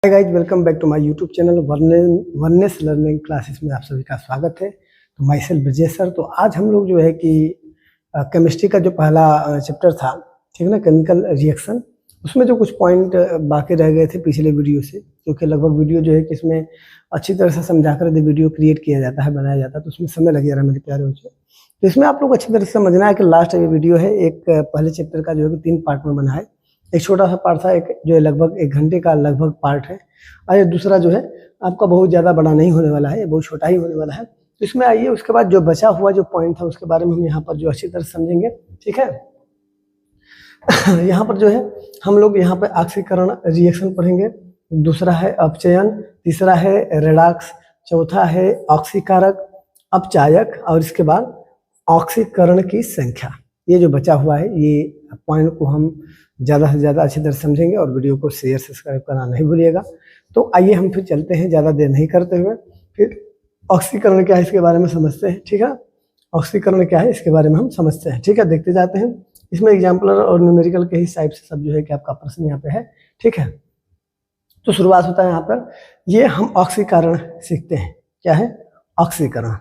Hi guys, welcome back to my YouTube channel oneness learning classes में आप सभी का स्वागत है। तो माई सेल्फ ब्रजेश सर। तो आज हम लोग जो है कि केमिस्ट्री का जो पहला चैप्टर था, ठीक है ना, केमिकल रिएक्शन, उसमें जो कुछ पॉइंट बाकी रह गए थे पिछले वीडियो से, क्योंकि लगभग वीडियो जो है कि इसमें अच्छी तरह से समझा कर यदि वीडियो क्रिएट किया जाता है, बनाया जाता है, तो उसमें समय लग जा रहा है मेरे प्यारे बच्चों। तो इसमें आप लोग अच्छी तरह से समझना है कि लास्ट ये वीडियो है एक पहले चैप्टर का जो है कि 3 पार्ट में बना है। एक छोटा सा पार्ट था, एक जो है लगभग 1 घंटे का लगभग पार्ट है, और ये दूसरा जो है आपका बहुत ज़्यादा बड़ा नहीं होने वाला है, ये बहुत छोटा ही होने वाला है। तो इसमें आइए, उसके बाद जो बचा हुआ जो पॉइंट था उसके बारे में हम यहाँ पर जो अच्छी तरह से समझेंगे, ठीक है। यहाँ पर जो है हम लोग यहाँ पे ऑक्सीकरण रिएक्शन पढ़ेंगे, दूसरा है अपचयन, तीसरा है रेडॉक्स, चौथा है ऑक्सीकारक, अपचायक, और इसके बाद ऑक्सीकरण की संख्या। ये जो बचा हुआ है ये पॉइंट को हम ज़्यादा से ज़्यादा अच्छी तरह समझेंगे, और वीडियो को शेयर सब्सक्राइब करना नहीं भूलिएगा। तो आइए हम फिर चलते हैं, ज़्यादा देर नहीं करते हुए फिर ऑक्सीकरण क्या है इसके बारे में समझते हैं, ठीक है। ऑक्सीकरण क्या है इसके बारे में हम समझते हैं, ठीक है। देखते जाते हैं। इसमें एग्जाम्पलर और न्यूमेरिकल के ही टाइप से सब जो है कि आपका प्रश्न यहाँ पे है, ठीक है। तो शुरुआत होता है यहाँ पर, ये हम ऑक्सीकरण सीखते हैं। क्या है? ऑक्सीकरण।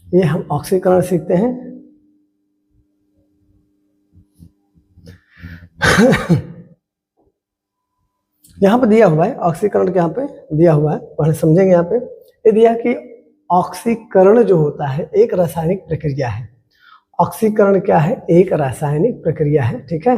ये हम ऑक्सीकरण सीखते हैं। यहाँ पे दिया हुआ है ऑक्सीकरण के, यहाँ पे दिया हुआ है, पहले समझेंगे। यहाँ पे ये दिया कि ऑक्सीकरण जो होता है एक रासायनिक प्रक्रिया है। ऑक्सीकरण क्या है? एक रासायनिक प्रक्रिया है, ठीक है।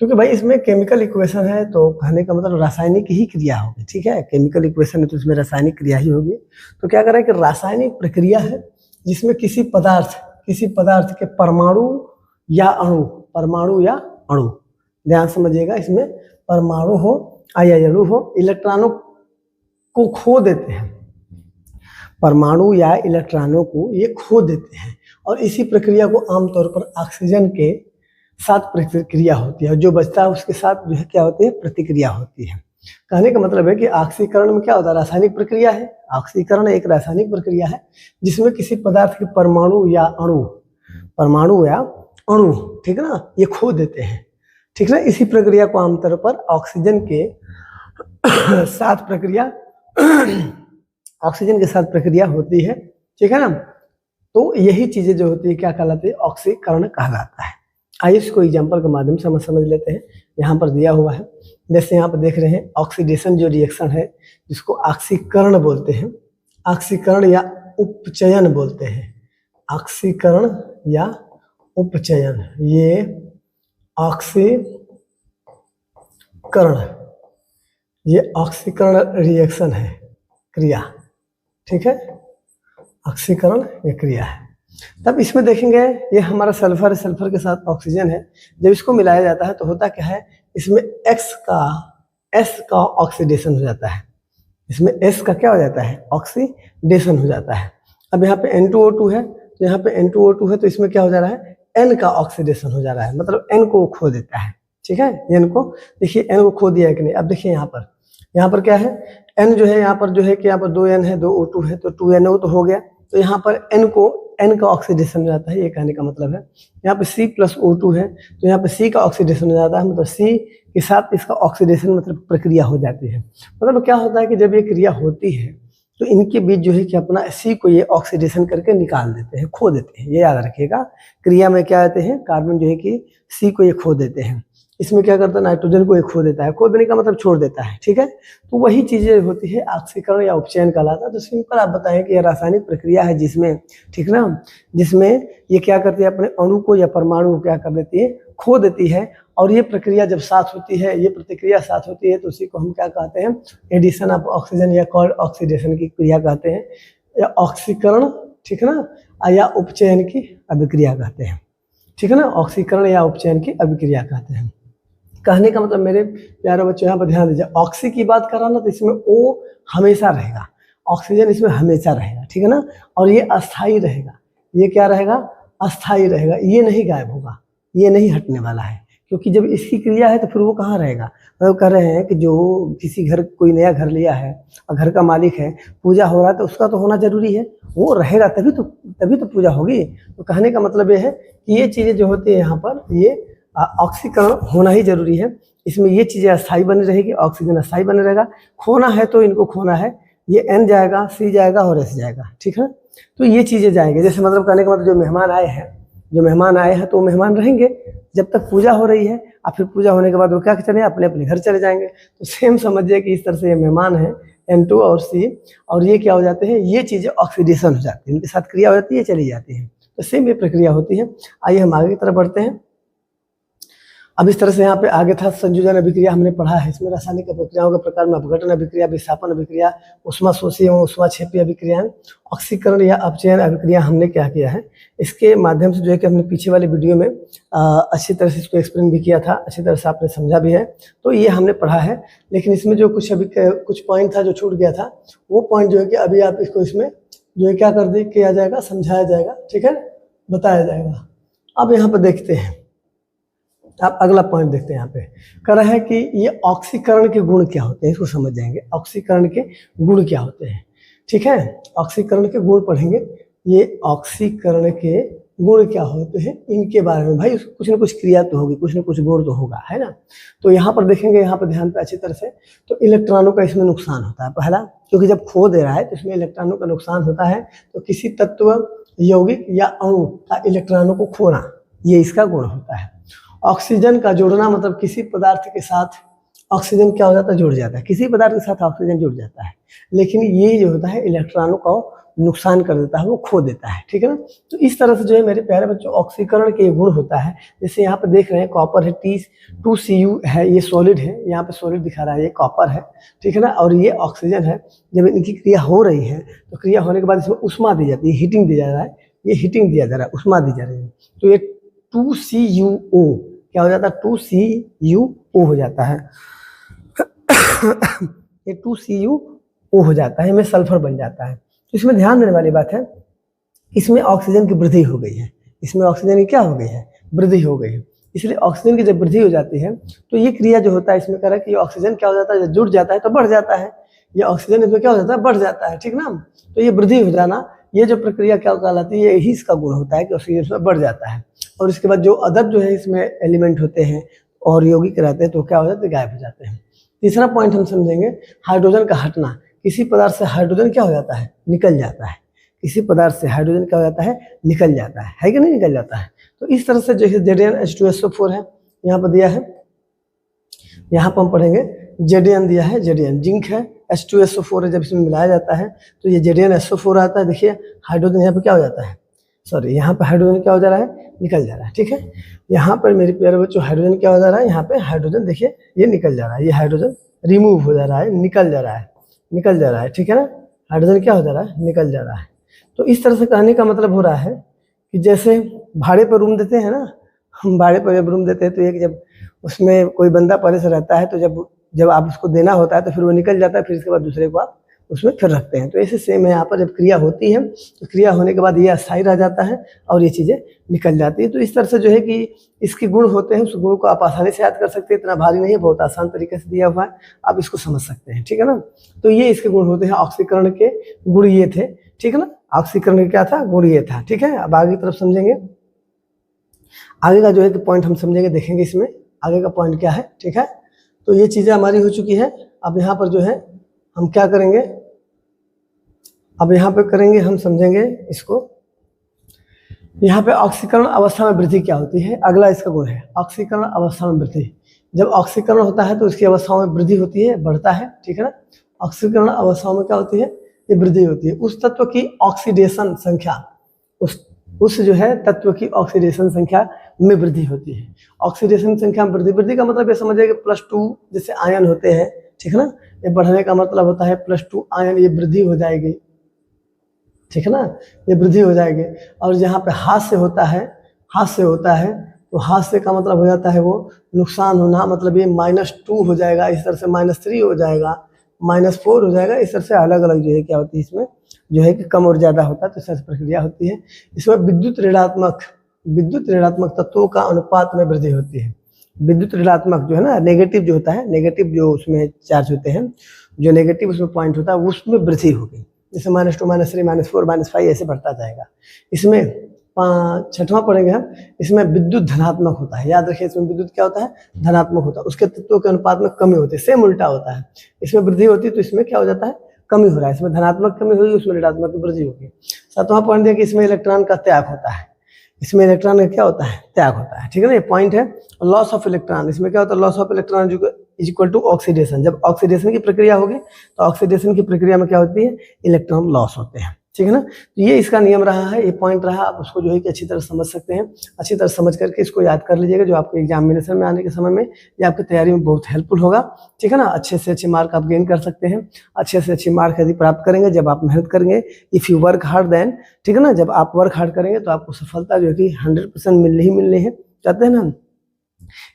क्योंकि भाई इसमें केमिकल इक्वेशन है, तो कहने का मतलब रासायनिक ही क्रिया होगी, ठीक है। केमिकल इक्वेशन है तो इसमें रासायनिक क्रिया ही होगी। तो क्या कर रहा है कि रासायनिक प्रक्रिया है जिसमें किसी पदार्थ के परमाणु या अणु, ध्यान समझिएगा, इसमें परमाणु हो या अणु हो, इलेक्ट्रॉनों को खो देते हैं। परमाणु या इलेक्ट्रॉनों को ये खो देते हैं, और इसी प्रक्रिया को आमतौर पर ऑक्सीजन के साथ प्रतिक्रिया होती है, और जो बचता है उसके साथ जो है क्या होती है? प्रतिक्रिया होती है। कहने का मतलब है कि ऑक्सीकरण में क्या होता है? रासायनिक प्रक्रिया है। ऑक्सीकरण एक रासायनिक प्रक्रिया है जिसमें किसी पदार्थ के परमाणु या अणु, ठीक है ना, ये खो देते हैं, ठीक है ना। इसी प्रक्रिया को आमतौर पर ऑक्सीजन के साथ प्रक्रिया होती है, ठीक है ना। तो यही चीजें जो होती है क्या कहलाती है? ऑक्सीकरण कहलाता है। आइए इसको एग्जांपल के माध्यम से हम समझ लेते हैं। यहाँ पर दिया हुआ है, जैसे यहाँ पर देख रहे हैं, ऑक्सीडेशन जो रिएक्शन है जिसको ऑक्सीकरण बोलते हैं, ऑक्सीकरण या उपचयन बोलते हैं। ऑक्सीकरण या उपचयन, ये ऑक्सीकरण रिएक्शन है, क्रिया, ठीक है। ऑक्सीकरण ये क्रिया है। तब इसमें देखेंगे ये हमारा सल्फर है, सल्फर के साथ ऑक्सीजन है। जब इसको मिलाया जाता है तो होता क्या है? इसमें एस का ऑक्सीडेशन हो जाता है। इसमें एस का क्या हो जाता है? ऑक्सीडेशन हो जाता है। अब यहाँ पे N2O2 है, तो यहाँ पे N2O2 है, तो इसमें क्या हो जा रहा है? N का ऑक्सीडेशन हो जा रहा है, मतलब N को खो देता है, ठीक है। N को देखिए, N को खो दिया है कि नहीं। अब देखिए यहाँ पर क्या है? N जो है यहाँ पर जो है कि यहाँ पर 2 N है, 2 O2 है, तो 2NO तो हो गया। तो यहाँ पर N का ऑक्सीडेशन हो जाता है, ये कहने का मतलब है। यहाँ पे C+O2 है, तो यहाँ पे C का ऑक्सीडेशन हो जाता है, मतलब C के साथ इसका ऑक्सीडेशन मतलब प्रक्रिया हो जाती है। मतलब क्या होता है कि जब ये क्रिया होती है तो इनके बीच जो है कि अपना C को ये ऑक्सीडेशन करके निकाल देते हैं, खो देते हैं। ये याद रखिएगा, क्रिया में क्या आते हैं? कार्बन जो है कि C को ये खो देते हैं। इसमें क्या करता है? नाइट्रोजन को ये खो देता है। खो देने का मतलब छोड़ देता है, ठीक है। तो वही चीजें होती है ऑक्सीकरण या उपचयन कहलाता है। तो सिंपल आप बताएं कि यह रासायनिक प्रक्रिया है जिसमें, ठीक ना, जिसमें ये क्या करती है? अपने अणु को या परमाणु को क्या कर देती है? खो देती है। और ये प्रक्रिया जब साथ होती है, ये प्रतिक्रिया साथ होती है, तो उसी को हम क्या कहते हैं? एडिशन ऑफ ऑक्सीजन या कोल्ड ऑक्सीडेशन की क्रिया कहते हैं, या ऑक्सीकरण, ठीक है ना, या उपचयन की अभिक्रिया कहते हैं, ठीक है ना। ऑक्सीकरण या उपचयन की अभिक्रिया कहते हैं। कहने का मतलब मेरे प्यारे बच्चों यहाँ पर ध्यान दीजिए, ऑक्सी की बात कर रहा ना, तो इसमें O हमेशा रहेगा, ऑक्सीजन इसमें हमेशा रहेगा, ठीक है ना। और ये अस्थाई रहेगा। ये क्या रहेगा? अस्थाई रहेगा। ये नहीं गायब होगा, ये नहीं हटने वाला है, क्योंकि जब इसकी क्रिया है तो फिर वो कहाँ रहेगा? मतलब कह रहे हैं कि जो किसी घर, कोई नया घर लिया है और घर का मालिक है, पूजा हो रहा है, तो उसका तो होना जरूरी है, वो रहेगा तभी तो पूजा होगी। तो कहने का मतलब ये है कि ये चीज़ें जो होती है यहाँ पर, ये ऑक्सीकरण होना ही जरूरी है। इसमें ये चीजें अस्थायी बनी रहेगी, ऑक्सीजन अस्थायी बना रहेगा। खोना है तो इनको खोना है, ये N जाएगा, C जाएगा और S जाएगा, ठीक है। तो ये चीजें जाएंगे, जैसे मतलब कहने का मतलब जो मेहमान आए हैं तो वो मेहमान रहेंगे जब तक पूजा हो रही है, और फिर पूजा होने के बाद वो क्या चले, अपने अपने घर चले जाएंगे। तो सेम समझिए कि इस तरह से ये मेहमान है N2 और C, और ये क्या हो जाते हैं, ये चीजें ऑक्सीडेशन हो जाती है, इनके साथ क्रिया हो जाती है, चली जाती है। तो सेम ये प्रक्रिया होती है। आइए हम आगे की तरफ बढ़ते हैं। अब इस तरह से यहाँ पे आगे था संयोजन अभिक्रिया, हमने पढ़ा है। इसमें रासायनिक प्रक्रियाओं के प्रकार में अपघटन अभिक्रिया, विस्थापन अभिक्रिया, उष्माशोषी एवं उष्माक्षेपी अभिक्रियाएं, ऑक्सीकरण या अपचयन अभिक्रिया हमने क्या किया है, इसके माध्यम से जो है कि हमने पीछे वाले वीडियो में अच्छी तरह से इसको एक्सप्लेन भी किया था, अच्छी तरह से आपने समझा भी है, तो ये हमने पढ़ा है। लेकिन इसमें जो कुछ पॉइंट था जो छूट गया था, वो पॉइंट जो है कि अभी आप इसको इसमें जो है क्या किया जाएगा, समझाया जाएगा, ठीक है, बताया जाएगा। अब यहाँ पर देखते हैं, आप अगला पॉइंट देखते हैं। यहाँ पे कह रहा है कि ये ऑक्सीकरण के गुण क्या होते हैं, इसको समझ जाएंगे। ऑक्सीकरण के गुण क्या होते हैं, ठीक है, ऑक्सीकरण के गुण पढ़ेंगे। ये ऑक्सीकरण के गुण क्या होते हैं, इनके बारे में भाई कुछ न कुछ क्रिया तो होगी, कुछ न कुछ गुण तो होगा, है ना। तो यहाँ पर देखेंगे, यहाँ पर ध्यान पे अच्छी तरह से। तो इलेक्ट्रॉनों का इसमें नुकसान होता है पहला, क्योंकि जब खो दे रहा है तो इसमें इलेक्ट्रॉनों का नुकसान होता है। तो किसी तत्व, यौगिक या अणु का इलेक्ट्रॉनों को खोना, ये इसका गुण होता है। ऑक्सीजन का जोड़ना, मतलब किसी पदार्थ के साथ ऑक्सीजन क्या हो जाता है, जुड़ जाता है, किसी पदार्थ के साथ ऑक्सीजन जुड़ जाता है, लेकिन ये जो होता है इलेक्ट्रॉनों को नुकसान कर देता है, वो खो देता है, ठीक है ना। तो इस तरह से जो है मेरे प्यारे बच्चों ऑक्सीकरण के गुण होता है। जैसे यहाँ पे देख रहे हैं कॉपर है, T2Cu है, ये सॉलिड है, यहाँ पे सॉलिड दिखा रहा है, ये कॉपर है, ठीक है ना, और ये ऑक्सीजन है। जब इनकी क्रिया हो रही है तो क्रिया होने के बाद इसमें उष्मा दी जाती है, हीटिंग दिया जा रहा है, ये हीटिंग दिया जा रहा है, उष्मा दी जा रही है। तो ये 2CuO क्या हो जाता है, 2CuO हो जाता है। ये 2CuO हो जाता है, इसमें सल्फर बन जाता है। तो इसमें ध्यान देने वाली बात है, इसमें ऑक्सीजन की वृद्धि हो गई है, इसमें ऑक्सीजन की क्या हो गई है, वृद्धि हो गई है। इसलिए ऑक्सीजन की जब वृद्धि हो जाती है तो ये क्रिया जो होता है इसमें कह रहा है कि ऑक्सीजन क्या हो जाता है, जब जुड़ जाता है तो बढ़ जाता है, ये ऑक्सीजन इसमें क्या हो जाता है, बढ़ जाता है, ठीक ना। तो ये वृद्धि हो जाना, ये जो प्रक्रिया क्या कहलाती है, यही इसका गुण होता है कि ऑक्सीजन इसमें बढ़ जाता है। और इसके बाद जो अदर जो है इसमें एलिमेंट होते हैं और यौगिक रहते हैं तो क्या हो जाते हैं, गायब हो जाते हैं। तीसरा पॉइंट हम समझेंगे, हाइड्रोजन का हटना। किसी पदार्थ से हाइड्रोजन क्या हो जाता है, निकल जाता है, किसी पदार्थ से हाइड्रोजन क्या हो जाता है, निकल जाता है कि नहीं, निकल जाता है। तो इस तरह से जैसे ZnH2SO4 है, यहाँ पर दिया है, यहाँ पर हम पढ़ेंगे Zn दिया है, Zn जिंक है, H2SO4 है, जब इसमें मिलाया जाता है तो ये ZnSO4 आता है। देखिए हाइड्रोजन यहाँ पे क्या हो जाता है, सॉरी यहाँ पे हाइड्रोजन क्या हो जा रहा है, निकल जा रहा है, ठीक है। यहाँ पर मेरे प्यारे बच्चों हाइड्रोजन क्या हो जा रहा है, यहाँ पे हाइड्रोजन देखिए ये निकल जा रहा है, ये हाइड्रोजन रिमूव हो जा रहा है, निकल जा रहा है, निकल जा रहा है, ठीक है ना। हाइड्रोजन क्या हो जा रहा है, निकल जा रहा है। तो इस तरह से कहने का मतलब हो रहा है कि जैसे भाड़े पर रूम देते हैं ना, हम भाड़े पर जब रूम देते हैं तो एक जब उसमें कोई बंदा पहले से रहता है तो जब आप उसको देना होता है तो फिर वो निकल जाता है, फिर इसके बाद दूसरे को आप उसमें फिर रखते हैं। तो ऐसे सेम है, यहाँ पर जब क्रिया होती है तो क्रिया होने के बाद ये अस्थायी रह जाता है और ये चीज़ें निकल जाती है। तो इस तरह से जो है कि इसके गुण होते हैं, उस गुण को आप आसानी से याद कर सकते हैं, इतना भारी नहीं है, बहुत आसान तरीके से दिया हुआ है, आप इसको समझ सकते हैं, ठीक है ना। तो ये इसके गुण होते हैं, ऑक्सीकरण के गुण ये थे, ठीक है ना। ऑक्सीकरण क्या था, गुण ये था, ठीक है। अब आगे की तरफ समझेंगे, आगे का जो है पॉइंट हम समझेंगे, देखेंगे इसमें आगे का पॉइंट क्या है, ठीक है। तो ये चीज़ें हमारी हो चुकी है। अब यहाँ पर जो है हम क्या करेंगे, अब यहाँ पे करेंगे, हम समझेंगे इसको। यहाँ पे ऑक्सीकरण अवस्था में वृद्धि क्या होती है, अगला इसका गुण है ऑक्सीकरण अवस्था में वृद्धि। जब ऑक्सीकरण होता है तो इसकी अवस्थाओं में वृद्धि होती है, बढ़ता है, ठीक है ना। ऑक्सीकरण अवस्थाओं में क्या होती है, ये वृद्धि होती है। उस तत्व की ऑक्सीडेशन संख्या, उस जो है तत्व की ऑक्सीडेशन संख्या में वृद्धि होती है। ऑक्सीडेशन संख्या में वृद्धि का मतलब ये समझिए कि +2 जैसे आयन होते हैं, ठीक है ना, ये बढ़ने का मतलब होता है +2 आयन, ये वृद्धि हो जाएगी, ठीक है ना, ये वृद्धि हो जाएगी। और जहाँ पे हास्य होता है, हास्य होता है तो हास्य का मतलब हो जाता है वो नुकसान होना, मतलब ये -2 हो जाएगा, इस तरह से -3 हो जाएगा, -4 हो जाएगा, इस तरह से अलग अलग जो है क्या होती है इसमें जो है कि कम और ज़्यादा होता है, तो इस तरह से प्रक्रिया होती है। इसमें विद्युत ऋणात्मक तत्वों का अनुपात में वृद्धि होती है। विद्युत ऋणात्मक जो है ना, नेगेटिव जो होता है, नेगेटिव जो उसमें चार्ज होते हैं, जो नेगेटिव उसमें पॉइंट होता है उसमें वृद्धि होगी, जैसे -2 -3 -4 -5 ऐसे बढ़ता जाएगा। इसमें छठवां पढ़ेंगे हम, इसमें विद्युत धनात्मक होता है। याद रखिए, इसमें विद्युत क्या होता है, धनात्मक होता है। उसके तत्वों के अनुपात में कमी होती है, सेम उल्टा होता है। इसमें वृद्धि होती है तो इसमें क्या हो जाता है, कमी हो रहा है। इसमें धनात्मक कमी होगी, उसमें ऋणात्मक की वृद्धि होगी। सातवां पॉइंट है कि इसमें इलेक्ट्रॉन का त्याग होता है। इसमें इलेक्ट्रॉन का क्या होता है, त्याग होता है, ठीक है ना। ये पॉइंट है। लॉस ऑफ इलेक्ट्रॉन, इसमें क्या होता है, loss of electron is equal to oxidation. जब ऑक्सीडेशन की प्रक्रिया होगी तो ऑक्सीडेशन की प्रक्रिया में क्या होती है, इलेक्ट्रॉन लॉस होते हैं, ठीक है ना। तो ये इसका नियम रहा है, ये पॉइंट रहा। आप उसको जो है कि अच्छी तरह समझ सकते हैं। अच्छी तरह समझ करके इसको याद कर लीजिएगा, जो आपको एग्जामिनेशन में आने के समय में ये आपकी तैयारी में बहुत हेल्पफुल होगा, ठीक है ना। अच्छे से अच्छे मार्क आप गेन कर सकते हैं। अच्छे से अच्छे मार्क यदि प्राप्त करेंगे जब आप मेहनत करेंगे, if you work hard then, ठीक है ना। जब आप वर्क हार्ड करेंगे तो आपको सफलता जो है कि 100% मिलनी है। कहते हैं ना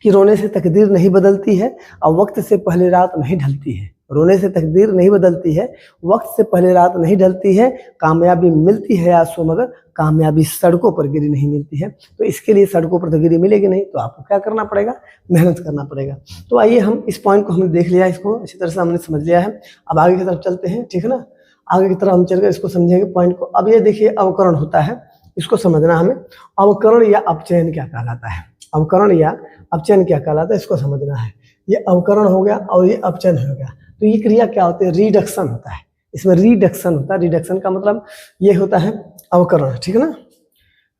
कि रोने से तकदीर नहीं बदलती है और वक्त से पहले रात नहीं ढलती है। रोने से तकदीर नहीं बदलती है, वक्त से पहले रात नहीं ढलती है। कामयाबी मिलती है आंसू, मगर कामयाबी सड़कों पर गिरी नहीं मिलती है। तो इसके लिए सड़कों पर तो गिरी मिलेगी नहीं, तो आपको क्या करना पड़ेगा, मेहनत करना पड़ेगा। तो आइए, हम इस पॉइंट को हमने देख लिया, इसको अच्छी तरह से हमने समझ लिया है। अब आगे की तरफ चलते हैं, ठीक है ना। आगे की तरफ हम चलकर इसको समझेंगे पॉइंट को। अब ये देखिए, अवकरण होता है, इसको समझना हमें। अवकरण या अपचयन क्या कहलाता है, अवकरण या अपचयन क्या कहलाता है, इसको समझना है। ये अवकरण हो गया और ये अपचयन हो गया। तो ये क्रिया क्या होती है, रिडक्शन होता है। इसमें रिडक्शन होता है। रिडक्शन का मतलब ये होता है अवकरण, ठीक है ना।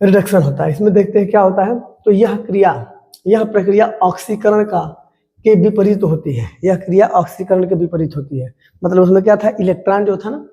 रिडक्शन होता है। इसमें देखते हैं क्या होता है। तो यह प्रक्रिया ऑक्सीकरण के विपरीत होती है। यह क्रिया ऑक्सीकरण के विपरीत होती है। मतलब उसमें क्या था, इलेक्ट्रॉन जो था ना,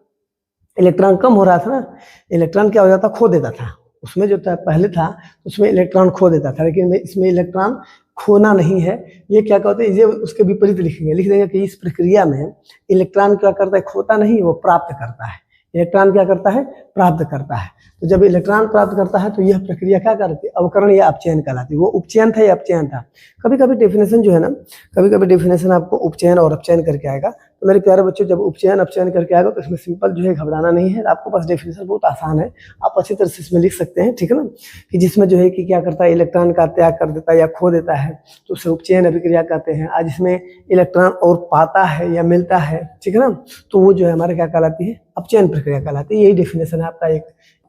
इलेक्ट्रॉन कम हो रहा था ना, इलेक्ट्रॉन क्या हो जाता, खो देता था। उसमें जो था पहले था उसमें इलेक्ट्रॉन खो देता था, लेकिन इसमें इलेक्ट्रॉन खोना नहीं है। ये क्या कहते हैं, ये उसके विपरीत लिखेंगे, लिख देंगे कि इस प्रक्रिया में इलेक्ट्रॉन क्या करता है, खोता नहीं, वो प्राप्त करता है। इलेक्ट्रॉन क्या करता है, प्राप्त करता है। तो जब इलेक्ट्रॉन प्राप्त करता है तो यह प्रक्रिया क्या करती है, अवकरण या अपचयन कहलाती है। वो उपचयन था या अपचयन था। कभी कभी डेफिनेशन जो है ना, कभी कभी डेफिनेशन आपको उपचयन और अपचयन करके आएगा। तो मेरे प्यारे बच्चों, जब उपचयन अपचयन करके आएगा तो इसमें सिंपल जो है घबराना नहीं है। आपको पास डेफिनेशन बहुत आसान है, आप अच्छी तरह से इसमें लिख सकते हैं, ठीक है ना। कि जिसमें जो है कि क्या करता है, इलेक्ट्रॉन का त्याग कर देता है या खो देता है, तो उसे उपचयन अभिक्रिया कहते हैं। आज इसमें इलेक्ट्रॉन और पाता है या मिलता है, ठीक है ना, तो वो जो है हमारे क्या कहलाती है, अपचयन प्रक्रिया कहलाती है। यही डेफिनेशन है आपका।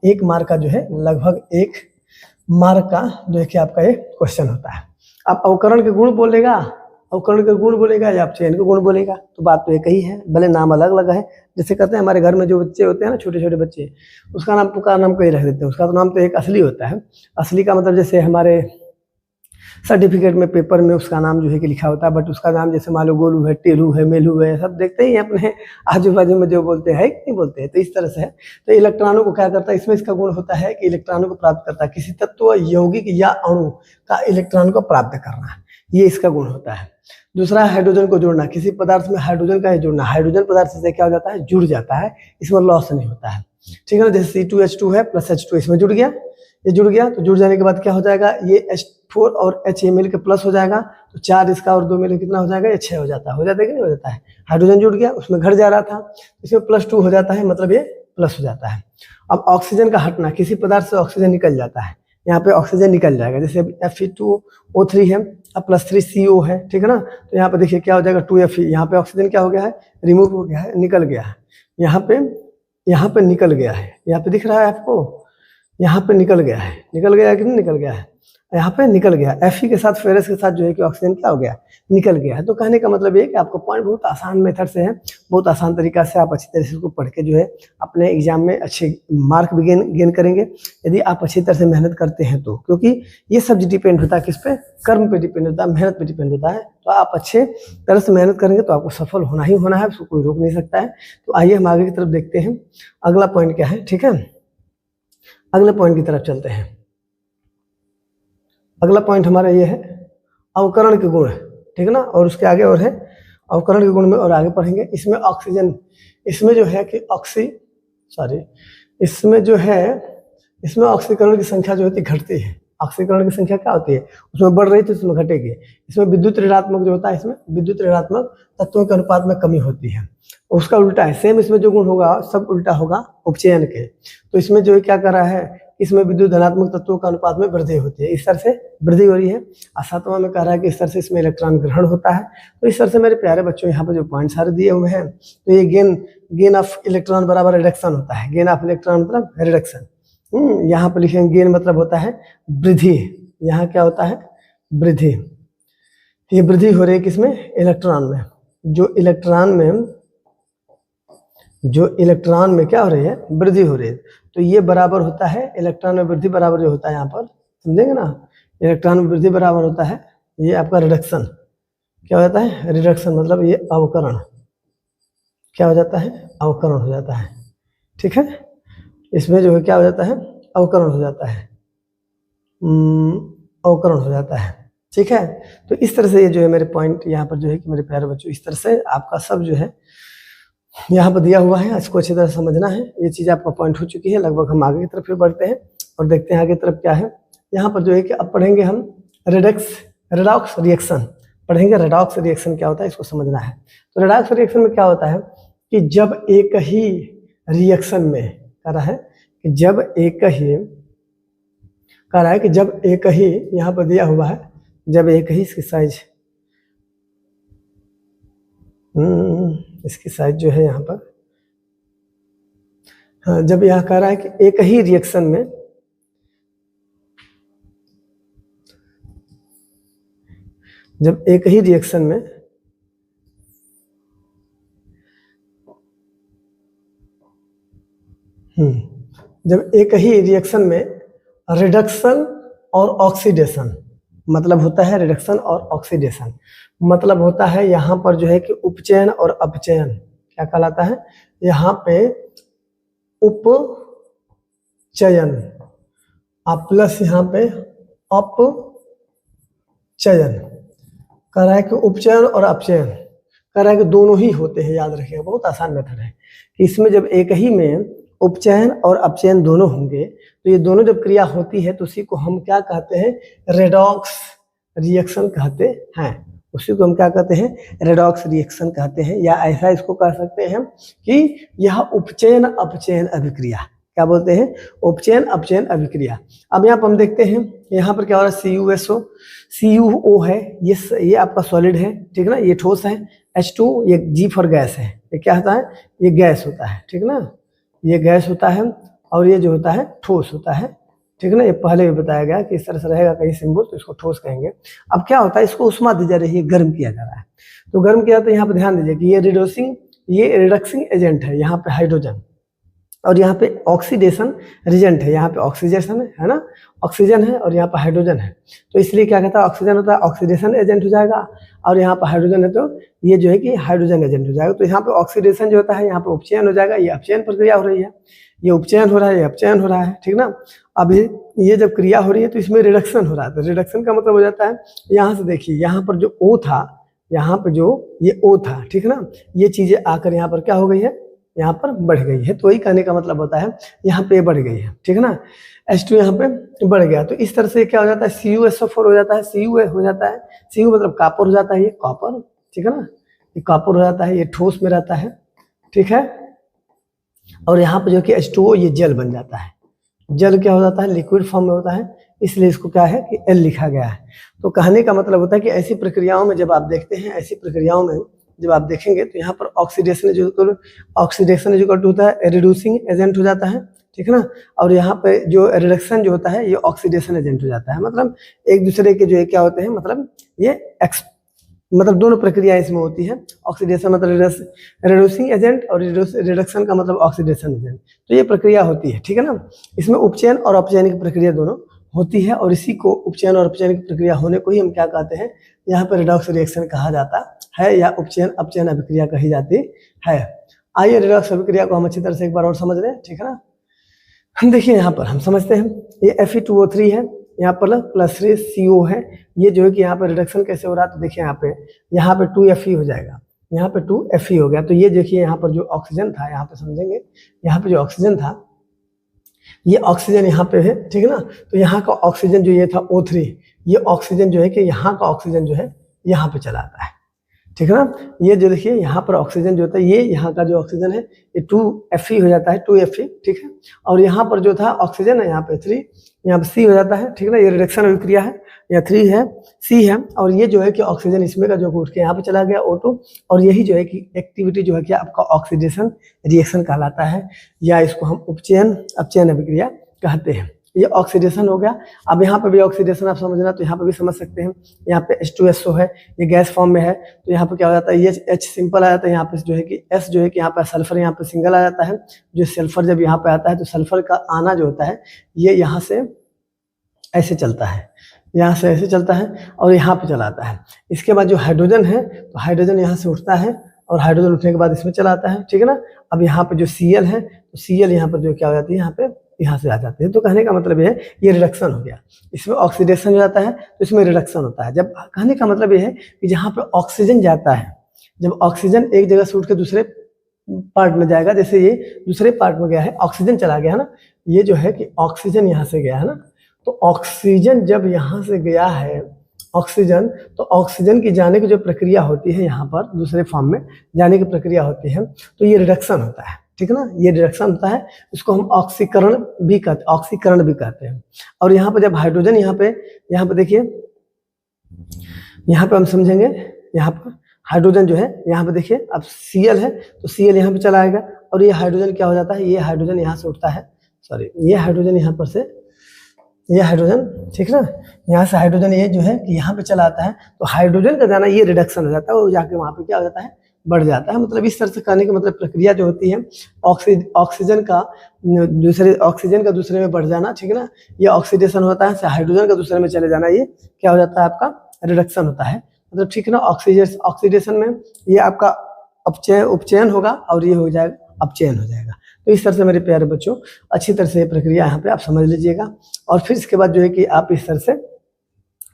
एक मार्क का जो है, लगभग 1 मार्क का जो है कि आपका ये क्वेश्चन होता है। अब अवकरण के गुण बोलेगा, अवकरण के गुण बोलेगा या अपचयन के गुण बोलेगा, तो बात तो एक ही है, भले नाम अलग अलग है। जैसे कहते हैं हमारे घर में जो बच्चे होते हैं ना, छोटे छोटे बच्चे, उसका नाम पुकार नाम कहीं रख देते हैं। उसका तो नाम तो एक असली होता है। असली का मतलब जैसे हमारे सर्टिफिकेट में, पेपर में उसका नाम जो है कि लिखा होता है, बट उसका नाम जैसे मान लो गोलू है, टेलू है, मेलू है, सब देखते ही अपने आजू बाजू में जो बोलते हैं कि नहीं बोलते हैं। तो इस तरह से है। तो इलेक्ट्रॉनों को क्या करता है, इसमें इसका गुण होता है कि इलेक्ट्रॉनों को प्राप्त करता है। किसी तत्व, यौगिक या अणु का इलेक्ट्रॉन को प्राप्त करना, ये इसका गुण होता है। दूसरा, हाइड्रोजन को जोड़ना। किसी पदार्थ में हाइड्रोजन का जुड़ना, हाइड्रोजन पदार्थ से क्या हो जाता है, जुड़ जाता है, इसमें लॉस नहीं होता है, ठीक है ना। जैसे C2H2 है प्लस H2 इसमें जुड़ गया, ये जुड़ गया, तो जुड़ जाने के बाद क्या हो जाएगा, ये H4 और H मिल के प्लस हो जाएगा, तो 4 इसका और 2 मिल के कितना हो जाएगा, ये 6 हो जाता है। हो जाता है कि नहीं हो जाता है। हाइड्रोजन जुड़ गया, उसमें घट जा रहा था, इसमें +2 हो जाता है, मतलब ये प्लस हो जाता है। अब ऑक्सीजन का हटना, किसी पदार्थ से ऑक्सीजन निकल जाता है, यहाँ पे ऑक्सीजन निकल जाएगा। जैसे Fe2O3 है, अब +3 CO है, ठीक है ना। तो यहाँ पे देखिए क्या हो जाएगा, 2Fe, यहाँ पे ऑक्सीजन क्या हो गया है, रिमूव हो गया है, निकल गया है। यहाँ पे निकल गया है, यहाँ पे दिख रहा है आपको, यहाँ पे निकल गया है, निकल गया कि नहीं निकल गया है, यहाँ पे निकल गया। Fe के साथ, फेरस के साथ जो है कि ऑक्सीजन क्या हो गया, निकल गया है। तो कहने का मतलब ये कि आपको पॉइंट बहुत आसान मेथड से है, बहुत आसान तरीका से आप अच्छी तरह से इसको पढ़ के जो है अपने एग्जाम में अच्छे मार्क भी गेन करेंगे, यदि आप अच्छी तरह से मेहनत करते हैं तो। क्योंकि ये सब डिपेंड होता है किस पे, कर्म पे डिपेंड होता है, मेहनत पे डिपेंड होता है। तो आप अच्छे तरह से मेहनत करेंगे तो आपको सफल होना ही होना है, उसको कोई रोक नहीं सकता है। तो आइए हम आगे की तरफ देखते हैं, अगला पॉइंट क्या है, ठीक है। अगले पॉइंट की तरफ चलते हैं। अगला पॉइंट हमारा ये है अवकरण के गुण, ठीक है ना। और उसके आगे और है अवकरण के गुण में और आगे पढ़ेंगे। इसमें ऑक्सीजन, इसमें जो है कि इसमें जो है, इसमें ऑक्सीकरण की संख्या जो होती है घटती है। ऑक्सीकरण की संख्या क्या होती है, उसमें बढ़ रही थी, उसमें घटेगी। इसमें विद्युत ऋणात्मक जो होता है, इसमें विद्युत ऋणात्मक तत्वों के अनुपात में कमी होती है। उसका उल्टा है, सेम इसमें जो गुण होगा सब उल्टा होगा उपचयन के। तो इसमें जो है क्या कर रहा है, इसमें विद्युत धनात्मक तत्वों का अनुपात में वृद्धि होती है, इस तरह से वृद्धि हो रही है। और सातवां में कह रहा है कि इस तरह से इसमें इलेक्ट्रॉन ग्रहण होता है। तो इस तरह से मेरे प्यारे बच्चों यहाँ पर जो पॉइंट सारे दिए हुए हैं, तो ये गेन ऑफ इलेक्ट्रॉन बराबर रिडक्शन होता है। गेन ऑफ इलेक्ट्रॉन मतलब रिडक्शन, यहाँ पर लिखेंगे गेन मतलब होता है वृद्धि। यहाँ क्या होता है? वृद्धि। ये वृद्धि हो रही है किसमें? इलेक्ट्रॉन में। जो इलेक्ट्रॉन में क्या हो रही है? वृद्धि हो रही है। तो ये बराबर होता है इलेक्ट्रॉन में वृद्धि बराबर जो होता है यहाँ पर, समझेंगे ना, इलेक्ट्रॉन में वृद्धि बराबर होता है ये आपका रिडक्शन। क्या हो जाता है? रिडक्शन मतलब ये अवकरण। क्या हो जाता है? अवकरण हो जाता है। ठीक है, इसमें जो है क्या हो जाता है? अवकरण हो जाता है, अवकरण हो जाता है। ठीक है, तो इस तरह से ये जो है मेरे पॉइंट यहाँ पर जो है कि मेरे प्यारे बच्चों, इस तरह से आपका सब जो है यहाँ पर दिया हुआ है, इसको अच्छी तरह समझना है। ये चीज़ आपका पॉइंट हो चुकी है। लगभग हम आगे की तरफ फिर बढ़ते हैं और देखते हैं आगे की तरफ क्या है। यहाँ पर जो है कि अब पढ़ेंगे हम रेडॉक्स रिएक्शन पढ़ेंगे। रेडॉक्स रिएक्शन क्या होता है इसको समझना है। तो रेडॉक्स रिएक्शन में क्या होता है कि जब एक ही रिएक्शन में कह रहा है कि जब एक ही यहाँ पर दिया हुआ है, जब एक ही इसकी साइज इसकी साइज जो है यहाँ पर, हाँ, जब यहाँ कह रहा है कि एक ही रिएक्शन में जब एक ही रिएक्शन में रिडक्शन और ऑक्सीडेशन मतलब होता है, रिडक्शन और ऑक्सीडेशन मतलब होता है यहाँ पर जो है कि उपचयन और अपचयन क्या कहलाता है? यहाँ पे उपचयन प्लस यहाँ पे अपचयन कह रहा है कि उपचयन और अपचयन कह रहा है कि दोनों ही होते हैं। याद रखिएगा, बहुत आसान मेथड है कि इसमें जब एक ही में उपचयन और अपचयन दोनों होंगे तो ये दोनों जब क्रिया होती है तो उसी को हम क्या कहते हैं? रेडॉक्स रिएक्शन कहते हैं। उसी को हम क्या कहते हैं? रेडॉक्स रिएक्शन कहते हैं। या ऐसा इसको कह सकते हैं कि यह उपचयन अपचयन अभिक्रिया, क्या बोलते हैं? उपचयन अपचयन अभिक्रिया। अब यहाँ पर हम देखते हैं यहाँ पर क्या हो रहा है? CuO है, ये आपका सॉलिड है, ठीक ना, ये ठोस है। H2 ये G फॉर गैस है। ये क्या होता है? ये गैस होता है, ठीक ना, ये गैस होता है। और ये जो होता है ठोस होता है, ठीक ना। ये पहले भी बताया गया कि इस तरह से रहेगा कहीं सिंबल तो इसको ठोस कहेंगे। अब क्या होता है? इसको उष्मा दी जा रही है, गर्म किया जा रहा है। तो गर्म किया तो यहाँ पे ध्यान दीजिए कि ये रिडक्सिंग एजेंट है, यहाँ पे हाइड्रोजन, और यहाँ पे ऑक्सीडेशन रिजेंट है, यहाँ पे ऑक्सीडेशन है ना, ऑक्सीजन है और यहाँ पे हाइड्रोजन है। तो इसलिए क्या कहता है? ऑक्सीजन होता है ऑक्सीडेशन एजेंट हो जाएगा, और यहाँ पे हाइड्रोजन है तो ये जो है कि हाइड्रोजन एजेंट हो जाएगा। तो यहाँ पे ऑक्सीडेशन जो होता है यहाँ पे उपचयन हो जाएगा। ये अपचयन प्रक्रिया हो रही है, ये उपचयन हो रहा है, ये अपचयन हो रहा है, ठीक ना। अब ये जब क्रिया हो रही है तो इसमें रिडक्शन हो रहा है। तो रिडक्शन का मतलब हो जाता है, यहाँ से देखिए, यहाँ पर जो O था, यहाँ पर जो ये O था, ठीक ना, ये चीजें आकर यहाँ पर क्या हो गई है? यहाँ पर बढ़ गई है। तो वही कहने का मतलब होता है यहाँ पे बढ़ गई है, ठीक है ना। H2 यहाँ पे बढ़ गया तो इस तरह से क्या हो जाता है? CuSO4 हो जाता है, Cu हो जाता है, Cu मतलब कॉपर हो जाता है, ये कॉपर, ठीक है ना, ये कॉपर हो जाता है, ये ठोस में रहता है, ठीक है। और यहाँ पे जो कि H2O ये जल बन जाता है। जल क्या हो जाता है? लिक्विड फॉर्म में होता है, इसलिए इसको क्या है कि L लिखा गया है। तो कहने का मतलब होता है कि ऐसी प्रक्रियाओं में जब आप देखते हैं, ऐसी प्रक्रियाओं में जब आप देखेंगे तो यहाँ पर ऑक्सीडेशन इक्वल टू होता है रिड्यूसिंग एजेंट हो जाता है, ठीक है ना। और यहाँ पे जो रिडक्शन जो होता है ये ऑक्सीडेशन एजेंट हो जाता है। मतलब एक दूसरे के जो है क्या होते हैं, मतलब ये मतलब दोनों प्रक्रिया इसमें होती है। ऑक्सीडेशन मतलब रिड्यूसिंग एजेंट और रिडक्शन का मतलब ऑक्सीडेशन एजेंट। तो ये प्रक्रिया होती है, ठीक है ना। इसमें उपचयन और अपचयन की प्रक्रिया दोनों होती है, और इसी को उपचयन और अपचयन की प्रक्रिया होने को ही हम क्या कहते हैं? यहाँ पर रिडॉक्स रिएक्शन कहा जाता है, या उपचयन अपचयन अभिक्रिया कही जाती है। आइए रिडॉक्स अभिक्रिया को हम अच्छी तरह से एक बार और समझ लें, ठीक है ना। हम देखिए यहाँ पर हम समझते हैं, ये Fe2O3 है, यहाँ पर +3 CO है। ये जो है कि यहाँ पर रिडक्शन कैसे हो रहा है? तो देखिए यहाँ पे 2Fe हो जाएगा, यहाँ पे 2Fe हो गया। तो ये देखिए यहाँ पर जो ऑक्सीजन था, यहाँ पे समझेंगे, यहाँ पे जो ऑक्सीजन था, ये ऑक्सीजन यहाँ पे है, ठीक है ना। तो यहाँ का ऑक्सीजन जो ये था O3, ये ऑक्सीजन जो है कि यहाँ का ऑक्सीजन जो है यहाँ पे चला आता है, ठीक है ना। ये जो देखिए यहाँ पर ऑक्सीजन जो होता है, ये यहाँ का जो ऑक्सीजन है ये 2Fe हो जाता है, 2Fe, ठीक है। और यहाँ पर जो था ऑक्सीजन है यहाँ पे 3, यहाँ पे C हो जाता है, ठीक है ना। ये रिडक्शन अभिक्रिया है, या 3 है, C है। और ये जो है कि ऑक्सीजन इसमें का जो उठ के यहाँ पे चला गया O2, और यही जो है कि एक्टिविटी जो है कि आपका ऑक्सीडेशन रिएक्शन कहलाता है, या इसको हम उपचयन अपचयन अभिक्रिया कहते हैं। ये ऑक्सीडेशन हो गया। अब यहाँ पे भी ऑक्सीडेशन आप समझना, तो यहाँ पे भी समझ सकते हैं। यहाँ पे H2SO है, ये गैस फॉर्म में है, तो यहाँ पे क्या हो जाता है, ये H सिंपल आ जाता है, यहाँ पे जो है कि S जो है कि यहाँ पे सल्फर यहाँ पे सिंगल आ जाता है। जो सल्फर जब यहाँ पे आता है तो सल्फर का आना जो होता है ये यहाँ से ऐसे चलता है, यहाँ से ऐसे चलता है और यहाँ पे चला आता है। इसके बाद जो हाइड्रोजन है, तो हाइड्रोजन यहाँ से उठता है और हाइड्रोजन उठने के बाद इसमें चला आता है, ठीक है ना। अब यहाँ पे जो Cl है, तो Cl यहाँ पर जो क्या हो जाती है, यहाँ पे यहाँ से आ जाती है। तो कहने का मतलब ये है, ये रिडक्शन हो गया। इसमें ऑक्सीडेशन हो जाता है तो इसमें रिडक्शन होता है। जब कहने का मतलब ये है कि जहाँ पे ऑक्सीजन जाता है, जब ऑक्सीजन एक जगह से उठ के दूसरे पार्ट में जाएगा, जैसे ये दूसरे पार्ट में गया है, ऑक्सीजन चला गया है ना, ये जो है कि ऑक्सीजन यहाँ से गया है ना, तो ऑक्सीजन जब यहाँ से गया है ऑक्सीजन, तो ऑक्सीजन की जाने की जो प्रक्रिया होती है यहाँ पर दूसरे फॉर्म में जाने की प्रक्रिया होती है, तो ये रिडक्शन होता है, ठीक है ना। ये रिडक्शन होता है, इसको हम ऑक्सीकरण भी कहते हैं। और यहाँ पर जब हाइड्रोजन यहाँ पे देखिए, यहाँ पे हम समझेंगे, यहाँ पर हाइड्रोजन जो है यहाँ पे देखिए, अब Cl है तो Cl यहाँ पे चला आएगा और ये हाइड्रोजन क्या हो जाता है, ये हाइड्रोजन यहाँ से उठता है, सॉरी ये हाइड्रोजन यहाँ पर से, ये हाइड्रोजन, ठीक है ना, यहाँ से हाइड्रोजन ये जो है कि यहाँ पे चला आता है, तो हाइड्रोजन का जाना ये रिडक्शन हो जाता है, वो जाके वहाँ पे क्या हो जाता है, बढ़ जाता है। मतलब इस तरह से कहने का मतलब प्रक्रिया जो होती है ऑक्सीजन का दूसरे में बढ़ जाना, ठीक है ना, ये ऑक्सीडेशन होता है। हाइड्रोजन का दूसरे में चले जाना, ये क्या हो जाता है, आपका रिडक्शन होता है, मतलब ठीक है ना। ऑक्सीडेशन में ये आपका उपचयन होगा और ये हो जाएगा अपचयन हो जाएगा। तो इस तरह से मेरे प्यारे बच्चों अच्छी तरह से ये प्रक्रिया यहाँ पे आप समझ लीजिएगा। और फिर इसके बाद जो है कि आप इस तरह से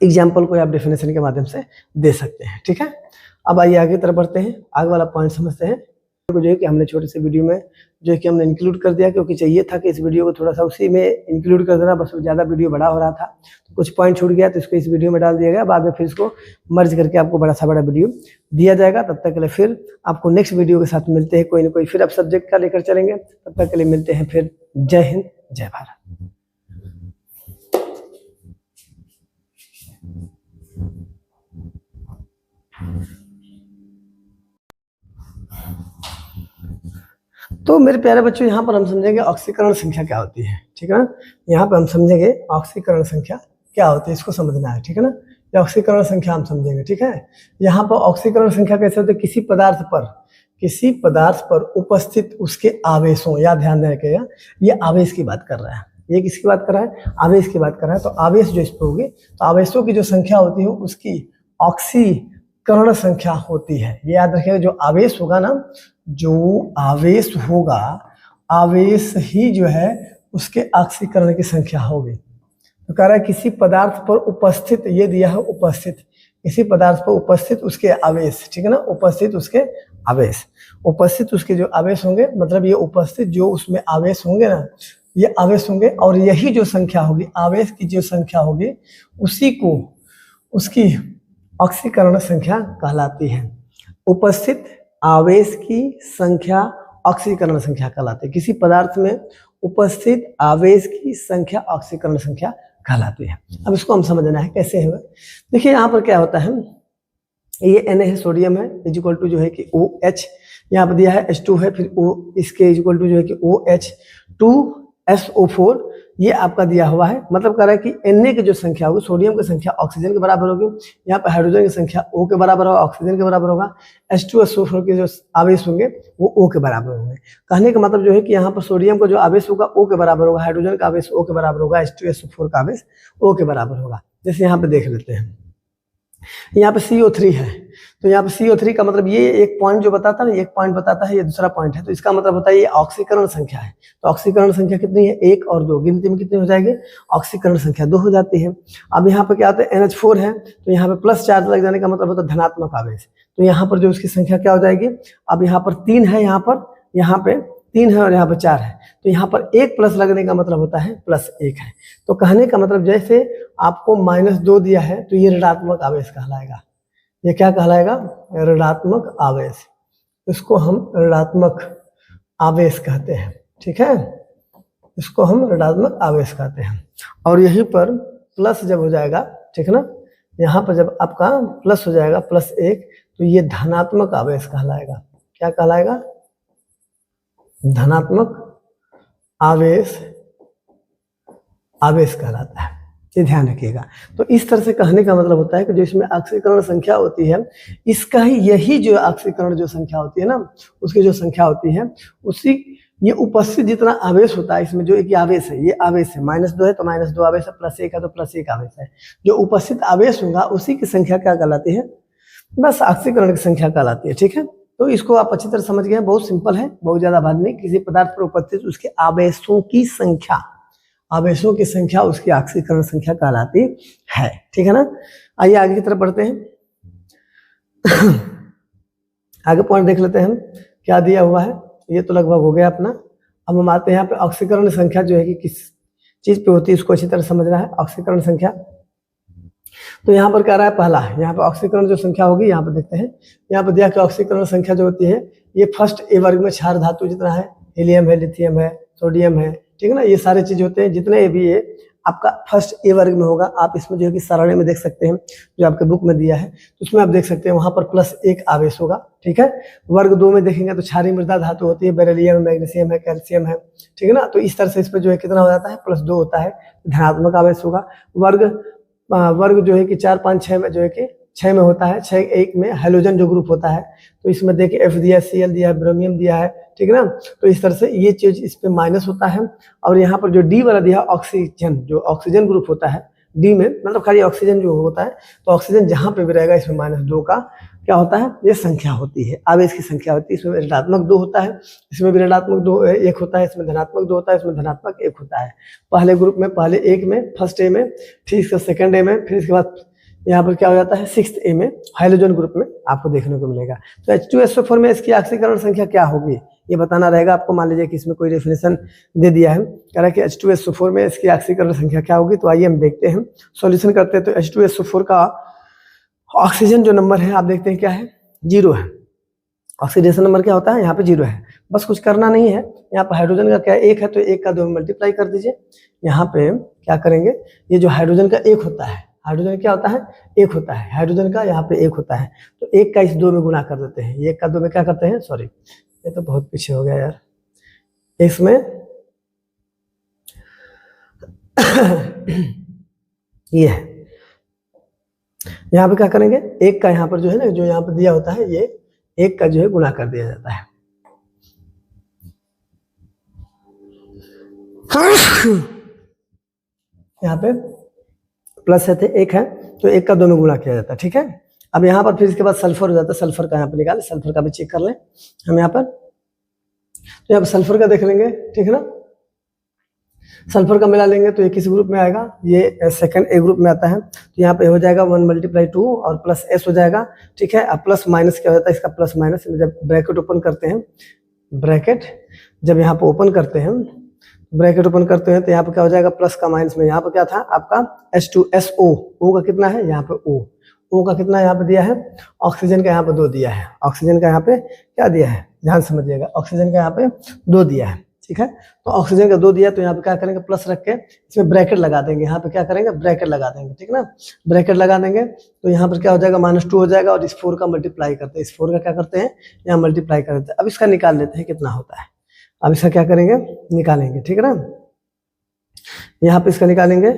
एग्जाम्पल को आप डेफिनेशन के माध्यम से दे सकते हैं, ठीक है। अब आइए आगे तरफ बढ़ते हैं, आगे वाला पॉइंट समझते हैं। जो है कि हमने छोटे से वीडियो में जो है कि हमने इंक्लूड कर दिया, क्योंकि चाहिए था कि इस वीडियो को थोड़ा सा उसी में इंक्लूड कर देना, बस ज़्यादा वीडियो बड़ा हो रहा था, तो कुछ पॉइंट छूट गया तो इसको इस वीडियो में डाल दिया गया। बाद में फिर इसको मर्ज करके आपको बड़ा सा बड़ा वीडियो दिया जाएगा। तब तक के लिए फिर आपको नेक्स्ट वीडियो के साथ मिलते हैं, कोई ना कोई फिर आप सब्जेक्ट का लेकर चलेंगे। तब तक के लिए मिलते हैं फिर। जय हिंद, जय भारत। तो मेरे प्यारे बच्चों यहाँ पर हम समझेंगे ऑक्सीकरण संख्या क्या होती है, ठीक है ना। यहाँ पर हम समझेंगे ऑक्सीकरण संख्या क्या होती है, इसको समझना है, ठीक है ना। ये ऑक्सीकरण संख्या हम समझेंगे, ठीक है। यहाँ पर ऑक्सीकरण संख्या कैसे होती है, किसी पदार्थ पर उपस्थित उसके आवेशों, या ध्यान रखिएगा ये आवेश की बात कर रहा है, ये किसकी बात कर रहा है, आवेश की बात कर रहा है। तो आवेश जो इस पर होगी, तो आवेशों की जो संख्या होती है उसकी ऑक्सीकरण संख्या होती है। ये याद रखिएगा, जो आवेश होगा ना, जो आवेश होगा, आवेश ही जो है उसके ऑक्सीकरण की संख्या होगी। तो कह रहा है किसी पदार्थ पर उपस्थित, ये दिया है उपस्थित, किसी पदार्थ पर उपस्थित उसके आवेश, ठीक है ना, उपस्थित उसके जो आवेश होंगे, मतलब ये उपस्थित जो उसमें आवेश होंगे ना, ये आवेश होंगे, और यही जो संख्या होगी, आवेश की जो संख्या होगी, उसी को उसकी ऑक्सीकरण संख्या कहलाती है। उपस्थित आवेश की संख्या ऑक्सीकरण संख्या कहलाती है। किसी पदार्थ में उपस्थित आवेश की संख्या ऑक्सीकरण संख्या कहलाती है। अब इसको हम समझना है कैसे है। देखिए यहाँ पर क्या होता है, ये Na है, सोडियम है, इक्वल टू जो है कि OH, यहाँ पर दिया है H2 है, फिर O इसके इक्वल टू जो है कि OH2SO4, ये आपका दिया हुआ है। मतलब कह रहा है कि Na की जो संख्या होगी, सोडियम की संख्या ऑक्सीजन के बराबर होगी, यहाँ पर हाइड्रोजन की संख्या O के बराबर होगा, ऑक्सीजन के बराबर होगा, H2SO4 के जो आवेश होंगे वो O के बराबर होंगे। कहने का मतलब जो है कि यहाँ पर सोडियम का जो आवेश होगा O के बराबर होगा, हाइड्रोजन का आवेश O के बराबर होगा, H2SO4 का आवेश O के बराबर होगा। जैसे यहाँ पे देख लेते हैं, यहाँ पे CO3 है, तो यहाँ पे CO3 का मतलब ये एक पॉइंट जो बताता है ना, एक पॉइंट बताता है, ये दूसरा पॉइंट है, तो इसका मतलब होता है ये ऑक्सीकरण संख्या है। तो ऑक्सीकरण संख्या कितनी है, 1 और 2, गिनती में कितनी हो जाएगी, ऑक्सीकरण संख्या 2 हो जाती है। अब यहाँ पे क्या होता है, NH4 है, तो यहाँ पे प्लस चार्ज लग जाने का मतलब होता है धनात्मक आवेश, तो यहाँ पर जो उसकी संख्या क्या हो जाएगी, अब यहाँ पर 3 है, यहाँ पे 3 है और यहाँ पे 4 है, तो यहाँ पर 1 प्लस लगने का मतलब होता है +1 है। तो कहने का मतलब जैसे आपको -2 दिया है, तो ये ऋणात्मक आवेश कहलाएगा। ये क्या कहलाएगा, ऋणात्मक आवेश। इसको हम ऋणात्मक आवेश कहते हैं, ठीक है, इसको हम ऋणात्मक आवेश कहते हैं। और यहीं पर प्लस जब हो जाएगा, ठीक है ना, यहाँ पर जब आपका प्लस हो जाएगा +1, तो ये धनात्मक आवेश कहलाएगा। क्या कहलाएगा, धनात्मक आवेश आवेश कहलाता है, ये ध्यान रखिएगा। तो इस तरह से कहने का मतलब होता है कि जो इसमें ऑक्सीकरण संख्या होती है, इसका ही यही जो ऑक्सीकरण जो संख्या होती है ना, उसकी जो संख्या होती है उसी ये उपस्थित जितना आवेश होता है इसमें, जो एक आवेश है, ये आवेश है, -2 है तो -2 आवेश है, +1 है तो +1 आवेश है, जो उपस्थित आवेश होगा उसी की संख्या क्या कहलाती है, बस ऑक्सीकरण की संख्या कहलाती है। ठीक है, तो इसको आप अच्छी तरह समझ गए, बहुत सिंपल है, बहुत ज्यादा बात नहीं। किसी पदार्थ पर उपस्थित उसके आवेशों की संख्या, आवेशों की संख्या उसकी ऑक्सीकरण संख्या कहलाती है। ठीक है ना, आइए आगे की तरफ बढ़ते हैं। आगे पॉइंट देख लेते हैं हम क्या दिया हुआ है, ये तो लगभग हो गया अपना। अब हम आते हैं यहाँ पे ऑक्सीकरण संख्या जो है कि किस चीज पे होती है, इसको अच्छी तरह समझना है। ऑक्सीकरण संख्या तो यहाँ पर क्या रहा है, पहला यहाँ पे ऑक्सीकरण जो संख्या होगी, यहाँ पे देखते हैं, यहाँ पे दिया कि ऑक्सीकरण संख्या जो होती है ये फर्स्ट ए वर्ग में क्षार धातु जितना है, हीलियम है, लिथियम है, सोडियम है, ठीक है ना, ये सारे चीज होते हैं, जितने भी ये आपका फर्स्ट ए वर्ग में होगा। आप इसमें जो है कि सारणी में देख सकते हैं, जो आपके बुक में दिया है, तो उसमें आप देख सकते हैं वहां पर +1 आवेश होगा। ठीक है, वर्ग 2 में देखेंगे तो क्षारीय मृदा धातु होती है, बेरिलियम, मैग्नीशियम है, कैल्शियम है। ठीक है ना, तो इस तरह से इस पर जो है कितना हो जाता है, +2 होता है, धनात्मक आवेश होगा। वर्ग जो है कि 4, 5, 6 में जो है कि 6 में होता है, 6, 1 में हाइड्रोजन जो ग्रुप होता है, तो इसमें देखिए F दिया है, Cl दिया है, ब्रोमियम दिया है। ठीक है ना, तो इस तरह से ये चीज इस पे माइनस होता है। और यहाँ पर जो डी वाला दिया ऑक्सीजन, जो ऑक्सीजन ग्रुप होता है डी में, मतलब खाली ऑक्सीजन जो होता है, तो ऑक्सीजन जहाँ पे भी रहेगा इसमें -2 का क्या होता है, ये संख्या होती है, आवेश की संख्या होती है। इसमें ऋणात्मक 2 होता है, इसमें भी ऋणात्मक 2 1 होता है, इसमें धनात्मक 2 होता है, इसमें धनात्मक 1 होता है। पहले ग्रुप में, पहले एक में, फर्स्ट ए में, फिर इसका सेकंड ए में, फिर इसके बाद यहाँ पर क्या हो जाता है, 6th ए में, हाइड्रोजन ग्रुप में आपको देखने को मिलेगा। तो H2SO4 में इसकी ऑक्सीकरण संख्या क्या होगी, ये बताना रहेगा आपको। मान लीजिए कि इसमें कोई डेफिनेशन दे दिया है, कह रहा है कि H2SO4 में इसकी ऑक्सीकरण संख्या क्या होगी। तो आइए हम देखते हैं, सॉल्यूशन करते हैं। तो H2SO4 का ऑक्सीजन जो नंबर है आप देखते हैं क्या है, 0 है। ऑक्सीडेशन नंबर क्या होता है, यहाँ पे 0 है, बस कुछ करना नहीं है। यहाँ पर हाइड्रोजन का क्या 1 है, तो 1 का 2 में मल्टीप्लाई कर दीजिए। यहाँ पे क्या करेंगे, ये जो हाइड्रोजन का 1 होता है, हाइड्रोजन क्या होता है, 1 होता है, हाइड्रोजन का यहाँ पे 1 होता है, तो 1 का इस 2 में गुणा कर देते हैं। 1 का 2 में क्या करते हैं, सॉरी ये तो बहुत पीछे हो गया यार, इसमें ये है, यहाँ पे क्या करेंगे, 1 का यहाँ पर जो है ना, जो यहाँ पर दिया होता है, ये 1 का जो है गुणा कर दिया जाता है। यहाँ पे प्लस है, 1 है, तो 1 का 2 में गुणा किया जाता है। ठीक है, अब यहाँ पर फिर इसके बाद सल्फर हो जाता है। सल्फर का यहाँ पर निकाले, सल्फर का भी चेक कर लें हम यहाँ पर। तो यहाँ पर सल्फर का देख लेंगे, ठीक है ना, सल्फर का मिला लेंगे तो ये किस ग्रुप में आएगा, ये सेकंड ए ग्रुप में आता है। तो यहाँ पे हो जाएगा 1 × 2 और प्लस एस हो जाएगा। ठीक है, अब प्लस माइनस क्या हो जाता है, इसका प्लस माइनस, जब ब्रैकेट ओपन करते हैं, ब्रैकेट जब यहाँ पे ओपन करते हैं, ब्रैकेट ओपन करते हैं, तो यहाँ पे क्या हो जाएगा, प्लस का माइनस में, यहाँ पे क्या था आपका H2SO, O का कितना है यहाँ पे, O का कितना यहाँ पे दिया है, ऑक्सीजन का यहाँ पे 2 दिया है, ऑक्सीजन का यहाँ पे क्या दिया है, ध्यान समझिएगा, ऑक्सीजन का यहाँ पे 2 दिया है। ठीक है, तो ऑक्सीजन का 2 दिया, तो यहाँ पे क्या करेंगे, प्लस रख के इसमें ब्रैकेट लगा देंगे। यहाँ पे क्या करेंगे, ब्रैकेट लगा देंगे। ठीक ना, ब्रैकेट लगा देंगे, तो यहाँ पर क्या हो जाएगा, -2 हो जाएगा, और इस 4 का मल्टीप्लाई करते हैं, इस 4 का क्या करते हैं, यहाँ मल्टीप्लाई कर देते हैं। अब इसका निकाल लेते हैं कितना होता है, अब इसका क्या करेंगे, निकालेंगे। ठीक है ना, यहाँ पे इसका निकालेंगे,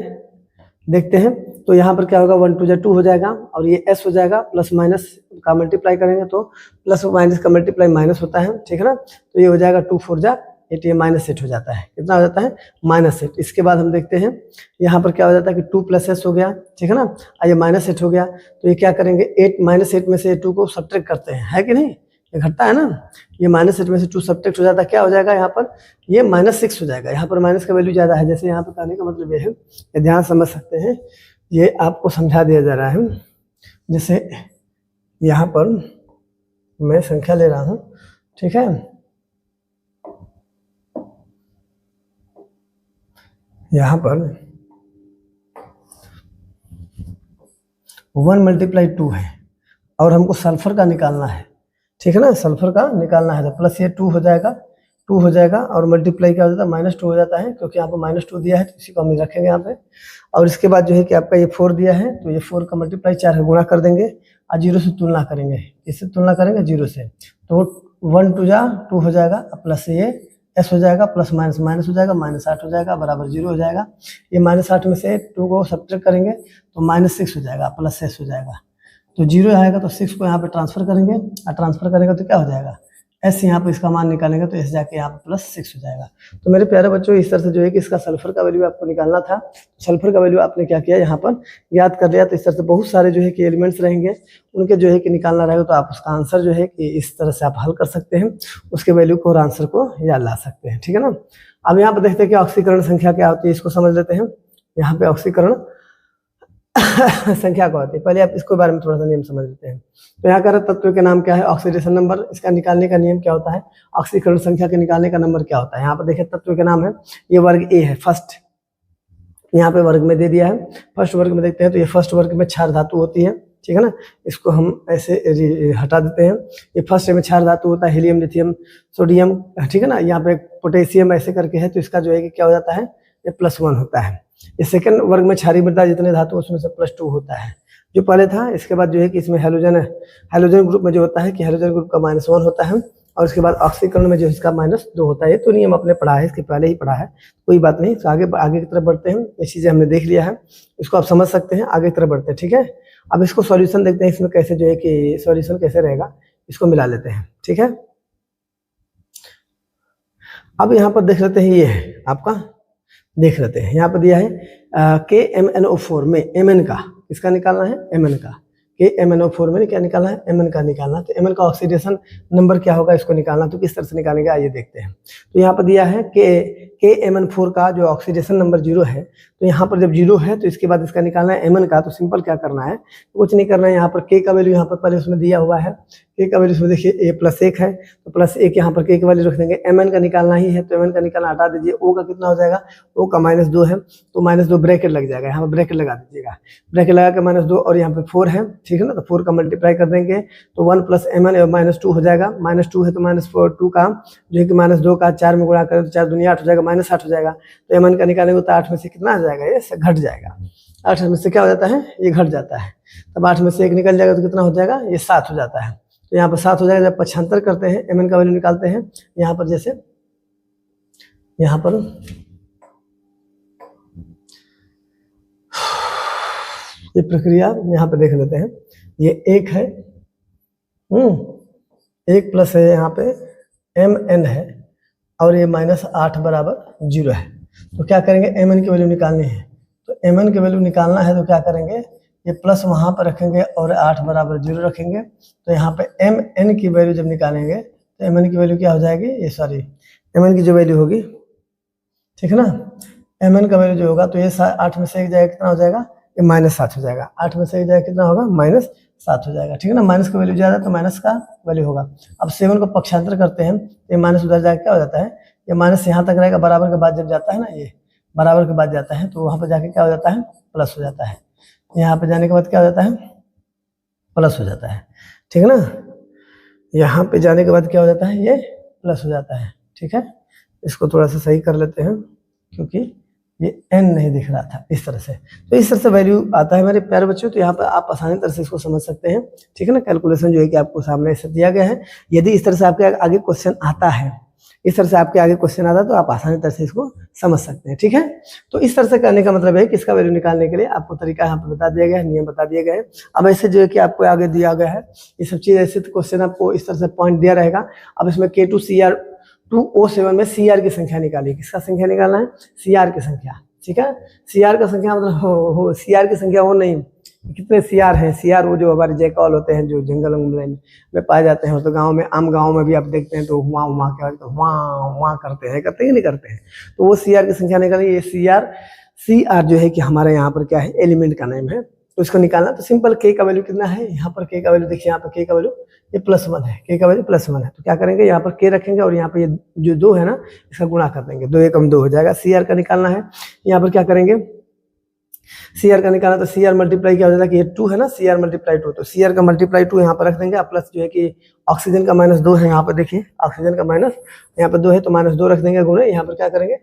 देखते हैं। तो यहाँ पर क्या होगा, 1 × 2 हो जाएगा, और ये s हो जाएगा, प्लस माइनस का मल्टीप्लाई करेंगे तो प्लस माइनस का मल्टीप्लाई माइनस होता है। ठीक है ना, तो ये हो जाएगा 2 × 4 = 8, ये -8 हो जाता है। कितना हो जाता है, -8। इसके बाद हम देखते हैं यहाँ पर क्या हो जाता है कि 2 + s हो गया। ठीक है ना, ये -8 हो गया, तो ये क्या करेंगे, 8 -8 में से 2 को सब्ट्रैक्ट करते हैं, है कि नहीं, ये घटता है ना, ये -8 में से 2 सब्ट्रैक्ट हो जाता है, क्या हो जाएगा यहाँ पर, ये -6 हो जाएगा। यहाँ पर माइनस का वैल्यू ज्यादा है, जैसे यहाँ पर कहने का मतलब ये है, ये ध्यान समझ सकते हैं, ये आपको समझा दिया जा रहा है। जैसे यहाँ पर मैं संख्या ले रहा हूँ, ठीक है, यहाँ पर 1 × 2 है, और हमको सल्फर का निकालना है। ठीक है ना, सल्फर का निकालना है, तो प्लस ये 2 हो जाएगा, 2 हो जाएगा, और मल्टीप्लाई क्या हो जाता है, -2 हो जाता है, क्योंकि यहाँ पर -2 दिया है, तो इसी को हम रखेंगे यहाँ पे। और इसके बाद जो है कि आपका ये 4 दिया है, तो ये 4 का मल्टीप्लाई 4 है, गुणा कर देंगे, और 0 से तुलना करेंगे, इससे तुलना करेंगे 0 से, तो 1 × 2 हो जाएगा, प्लस ये एस हो जाएगा, प्लस माइनस माइनस हो जाएगा, -8 हो जाएगा, बराबर 0 हो जाएगा। ये -8 में से 2 को सब्ट्रैक्ट करेंगे तो -6 हो जाएगा, प्लस एस हो जाएगा। तो 0 आएगा तो 6 को यहाँ पे ट्रांसफर करेंगे, और ट्रांसफर करेंगे तो क्या हो जाएगा, एस यहाँ पे इसका मान निकालेंगे तो एस जाके यहाँ पे +6 हो जाएगा। तो मेरे प्यारे बच्चों, इस तरह से जो है कि इसका सल्फर का वैल्यू आपको निकालना था। सल्फर का वैल्यू आपने क्या किया, यहाँ पर याद कर लिया। तो इस तरह से बहुत सारे जो है कि एलिमेंट्स रहेंगे, उनके जो है कि निकालना रहेगा, तो आप उसका आंसर जो है कि इस तरह से आप हल कर सकते हैं, उसके वैल्यू को और आंसर को याद ला सकते हैं, ठीक है ना। अब यहाँ पर देखते हैं कि ऑक्सीकरण संख्या क्या होती है, इसको समझ लेते हैं। यहाँ पे ऑक्सीकरण संख्या क्या होती है, पहले आप इसके बारे में थोड़ा सा नियम समझ लेते हैं। तो यहाँ का तत्व के नाम क्या है, ऑक्सीडेशन नंबर, इसका निकालने का नियम क्या होता है, ऑक्सीकरण संख्या के निकालने का नंबर क्या होता है। यहाँ पर देखिए तत्व के नाम है, ये वर्ग ए है, फर्स्ट, यहाँ पे वर्ग में दे दिया है। फर्स्ट वर्ग में देखते हैं तो ये फर्स्ट वर्ग में क्षार धातु होती है, ठीक है ना। इसको हम ऐसे हटा देते हैं। ये फर्स्ट में क्षार धातु होता है, हीलियम, लिथियम, सोडियम, ठीक है ना। यहाँ पे पोटेशियम ऐसे करके है, तो इसका जो है कि क्या हो जाता है, ये +1 होता है। ये सेकंड वर्ग में क्षारीय मृदा जितने धातु उसमें से +2 होता है, जो पहले था। इसके बाद जो है कि इसमें हैलोजन है, हैलोजन ग्रुप में जो होता है कि हैलोजन ग्रुप का -1 होता है, और उसके बाद ऑक्सीकरण में जो इसका -2 होता है। ये तो नियम अपने पढ़ा है, इसके पहले ही पढ़ा है, कोई बात नहीं। तो आगे की तरफ बढ़ते हैं, ये चीज़ें हमने देख लिया है, इसको आप समझ सकते हैं। आगे की तरफ बढ़ते हैं, ठीक है। अब इसको सॉल्यूशन देखते हैं, इसमें कैसे जो है कि सॉल्यूशन कैसे रहेगा, इसको मिला लेते हैं, ठीक है। अब यहाँ पर देख लेते हैं, ये है आपका, देख लेते हैं यहाँ पर दिया है KMnO4 में Mn का, किसका निकालना है, Mn का। KMnO4 में क्या निकालना है, Mn का निकालना। तो Mn का ऑक्सीडेशन नंबर क्या होगा, इसको निकालना। तो किस तरह से निकालेंगे, आइए देखते हैं। तो यहाँ पर दिया है KMnO4 का जो ऑक्सीडेशन नंबर 0 है, तो यहाँ पर जब 0 है तो इसके बाद इसका निकालना है Mn का। तो सिंपल क्या करना है, कुछ नहीं करना है। यहाँ पर K का वैल्यू यहाँ पर पहले उसमें दिया हुआ है, K का वैल्यू इसमें देखिए A +1 है, तो +1 यहाँ पर K की वैल्यू रख देंगे। Mn का निकालना ही है, तो Mn का निकालना हटा दीजिए। O का कितना हो जाएगा, O का -2 है, तो -2 ब्रैकेट लग जाएगा, यहाँ पर ब्रैकेट लगा दीजिएगा। ब्रैकेट लगा के -2 और यहाँ पे 4 है, ठीक है ना। तो 4 का मल्टीप्लाई कर देंगे तो 1 + Mn -2 हो जाएगा। -2 है तो -2 का जो है कि -2 का 4 में गुणा करें तो 4 दूनी 8 हो जाएगा, -8 हो जाएगा। तो Mn का निकालेंगे तो 8 में से कितना आ जाएगा, ये घट जाएगा। 8 में से क्या हो जाता है, ये घट जाता है। तब 8 में से 1 निकल जाएगा तो कितना हो जाएगा, ये 7 हो जाता है। तो यहाँ पर 7 हो जाएगा। जब 75 करते हैं, Mn का वैल्यू निकालते हैं, यहाँ पर जैसे यहाँ पर ये प्रक्रिया यहाँ पे देख लेते हैं। ये 1 है, 1 प्लस है, यहाँ पे Mn है, और ये -8 बराबर 0 है। तो क्या करेंगे, Mn की वैल्यू निकालनी है। तो Mn की वैल्यू निकालना है तो क्या करेंगे, ये प्लस वहाँ पर रखेंगे और 8 बराबर 0 रखेंगे। तो यहाँ पे Mn की वैल्यू जब निकालेंगे तो Mn की वैल्यू क्या हो जाएगी, ये सॉरी Mn की जो वैल्यू होगी, ठीक है ना। Mn का वैल्यू जो होगा तो ये 8 में से 1 जाएगा, कितना हो जाएगा, ये -7 हो जाएगा। 8 में से 1 जाएगा, कितना होगा, -7 हो जाएगा, ठीक है ना। माइनस का वैल्यू ज़्यादा तो माइनस का वैल्यू होगा। अब 7 को पक्षांतर करते हैं, ये माइनस उधर जाकर क्या हो जाता है, ये माइनस यहाँ तक रहेगा, बराबर के बाद जब जाता है ना, ये बराबर के बाद जाता है तो वहाँ पर जाके क्या हो जाता है, प्लस हो जाता है। यहाँ पे जाने के बाद क्या हो जाता है, प्लस हो जाता है, ठीक है ना। यहाँ पे जाने के बाद क्या हो जाता है, ये प्लस हो जाता है, ठीक है। इसको थोड़ा सा सही कर लेते हैं क्योंकि ये n नहीं दिख रहा था, इस तरह से। तो इस तरह से वैल्यू आता है मेरे प्यारे बच्चों। तो यहाँ पर आप आसानी तरह से इसको समझ सकते हैं, ठीक है ना। कैलकुलेशन जो है कि आपको सामने ऐसे दिया गया है। यदि इस तरह से आपके आगे क्वेश्चन आता है, इस तरह से आपके आगे क्वेश्चन आता है तो आप आसानी तरह से इसको समझ सकते हैं, ठीक है। तो इस तरह से करने का मतलब है कि इसका वैल्यू निकालने के लिए आपको तरीका यहाँ पर बता दिया गया है, नियम बता दिए गए हैं। अब ऐसे जो है कि आपको आगे दिया गया है ये सब चीज़, ऐसे क्वेश्चन आपको इस तरह से पॉइंट दिया रहेगा। अब इसमें K2Cr2O7 में Cr की संख्या निकालिए। किसका संख्या निकालना है, Cr की संख्या, ठीक है। Cr का संख्या मतलब Cr की संख्या वो नहीं, कितने Cr हैं। Cr वो जो हमारे जैकॉल होते हैं, जो जंगल में पाए जाते हैं। तो गांव में, आम गांव में भी आप देखते हैं तो हुआ हुआ क्या हुआ करते हैं कि नहीं करते हैं। तो वो Cr की संख्या निकालिए। ये Cr जो है कि हमारे यहाँ पर क्या है, एलिमेंट का नेम है। तो इसको निकालना तो सिंपल, K का वैल्यू कितना है, यहाँ पर K का वैल्यू देखिए, यहाँ पर K का वैल्यू ये +1 है, K का वैल्यू +1 है। तो क्या करेंगे, यहाँ पर K रखेंगे और यहाँ पर ये जो 2 है ना, इसका गुणा कर देंगे, 2 एकम 2 हो जाएगा। Cr का निकालना है, यहाँ पर क्या करेंगे, Cr का निकालना तो Cr मल्टीप्लाई क्या हो जाता है कि ये 2 है ना, Cr मल्टीप्लाई 2, तो Cr का मल्टीप्लाई 2 यहाँ पर रख देंगे। प्लस जो है कि ऑक्सीजन का -2 है, यहाँ पर देखिए ऑक्सीजन का माइनस यहाँ पर 2 है तो -2 रख देंगे गुणे, यहाँ पर क्या करेंगे,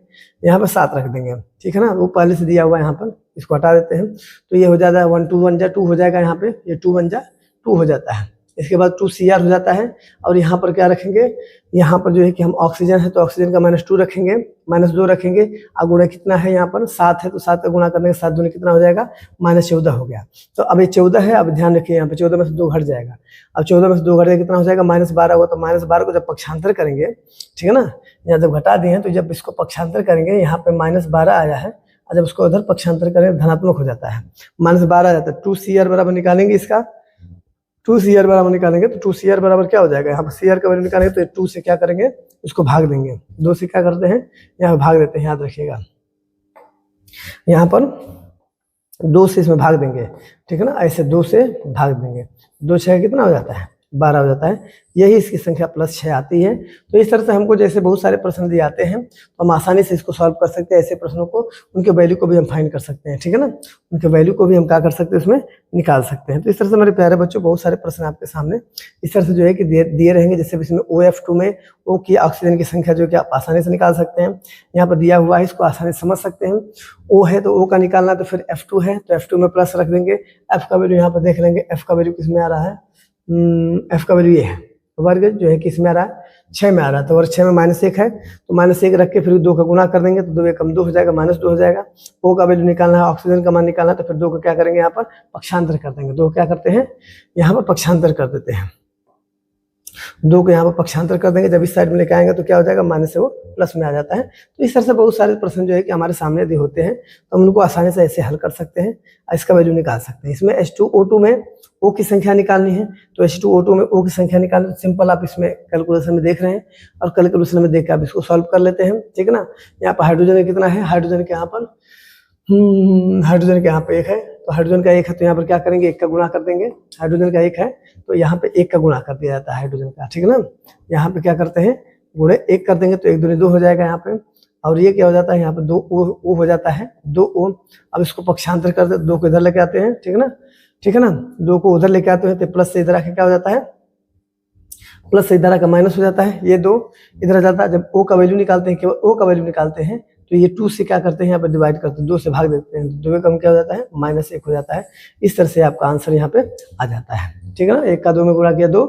यहाँ पर 7 रख देंगे, ठीक है ना। वो पहले से दिया हुआ है, यहाँ पर इसको हटा देते हैं। तो ये हो जाता है 1 2 1 जा 2 हो जाएगा, यहाँ पे ये 2 1 जा 2 हो जाता है। इसके बाद 2Cr हो जाता है। और यहाँ पर क्या रखेंगे, यहाँ पर जो है कि हम ऑक्सीजन है तो ऑक्सीजन का -2 रखेंगे, -2 रखेंगे। और गुणा कितना है, यहाँ पर 7 है तो 7 का गुणा करने के 7 दूनी कितना हो जाएगा, -14 हो गया। तो अब ये 14 है, अब ध्यान रखिए यहाँ पे 14 में से 2 घट जाएगा। अब 14 में से 2 घट जाएगा कितना हो जाएगा, -12 होगा। तो -12 को जब पक्षांतर करेंगे, ठीक है ना, यहाँ जब घटा दिए हैं तो जब इसको पक्षांतर करेंगे, यहाँ पे -12 आया है, और जब उसको उधर पक्षांतर करें धनात्मक हो जाता है, -12 आ जाता है। 2Cr बराबर निकालेंगे इसका, 2Cr बराबर निकालेंगे तो 2Cr बराबर क्या हो जाएगा, यहाँ पर Cr का वैल्यू निकालेंगे तो 2 से क्या करेंगे, इसको भाग देंगे। 2 से क्या करते हैं, यहाँ भाग देते हैं, याद रखिएगा। यहाँ पर 2 से इसमें भाग देंगे, ठीक है ना, ऐसे 2 से भाग देंगे। 2 6 कितना हो जाता है, 12 हो जाता है। यही इसकी संख्या +6 आती है। तो इस तरह से हमको जैसे बहुत सारे प्रश्न दिए आते हैं तो हम आसानी से इसको सॉल्व कर सकते हैं। ऐसे प्रश्नों को, उनके वैल्यू को भी हम फाइंड कर सकते हैं, ठीक है ना, उनके वैल्यू को भी हम क्या कर सकते हैं, उसमें निकाल सकते हैं। तो इस तरह से मेरे प्यारे बच्चों बहुत सारे प्रश्न आपके सामने इस तरह से जो है कि दिए रहेंगे। जैसे इसमें OF2 में O की ऑक्सीजन की संख्या जो कि आप आसानी से निकाल सकते हैं, यहाँ पर दिया हुआ है, इसको आसानी से समझ सकते हैं। O है तो O का निकालना, तो फिर F2 है तो F2 में प्लस रख देंगे। F का वैल्यू यहाँ पर देख लेंगे, F का वैल्यू किस में आ रहा है, F का वैल्यू ये है, वर्ग जो है किस में आ रहा है, 6 में आ रहा है। तो वर्ग 6 में -1 है तो -1 रख के फिर 2 का गुणा कर देंगे तो 2 एकम 2 हो जाएगा, -2 हो जाएगा। O का वैल्यू निकालना है, ऑक्सीजन का मान निकालना है, तो फिर 2 को क्या करेंगे, यहाँ पर पक्षांतर कर देंगे। 2 क्या करते हैं, यहाँ पर पक्षांतर कर देते हैं। 2 को यहाँ पर पक्षांतर कर देंगे, जब इस साइड में लेके आएंगे तो क्या हो जाएगा, माइनस से वो प्लस में आ जाता है। तो इस तरह से बहुत सारे प्रश्न जो है कि हमारे सामने यदि होते हैं तो हम उनको आसानी से ऐसे हल कर सकते हैं, इसका वैल्यू निकाल सकते हैं। इसमें H2O2 में O की संख्या निकालनी है तो H2O2 में O की संख्या निकालनी, तो सिंपल आप इसमें कैलकुलेशन में देख रहे हैं और कैलकुलेशन में देख के आप इसको सॉल्व कर लेते हैं, ठीक है ना। यहाँ पर हाइड्रोजन कितना है, हाइड्रोजन के यहाँ पर हाइड्रोजन के यहाँ पे 1 है, तो हाइड्रोजन का 1 है तो यहाँ पर क्या करेंगे, 1 का गुणा कर देंगे। हाइड्रोजन का 1 है तो यहाँ पे 1 का गुणा कर दिया जाता है हाइड्रोजन का, ठीक है ना। यहाँ पे क्या करते हैं, गुणे 1 कर देंगे तो 1 दूनी 2 हो जाएगा यहाँ पे। और ये क्या हो जाता है, यहाँ पे 2 O हो जाता है, 2 O। अब इसको पक्षांतर कर दे, 2 को इधर लेके आते हैं, ठीक है ना, ठीक है ना। 2 को उधर लेके आते हैं तो प्लस से इधर आके क्या हो जाता है, प्लस से इधर आकर माइनस हो जाता है। ये 2 इधर आ जाता है। जब O का वैल्यू निकालते हैं, केवल O का वैल्यू निकालते हैं तो ये 2 से क्या करते हैं, यहाँ पे डिवाइड करते हैं, 2 से भाग देते हैं, 2 कम क्या हो जाता है, -1 हो जाता है। इस तरह से आपका आंसर यहाँ पे आ जाता है, ठीक है ना। 1 का 2 में गुणा किया 2,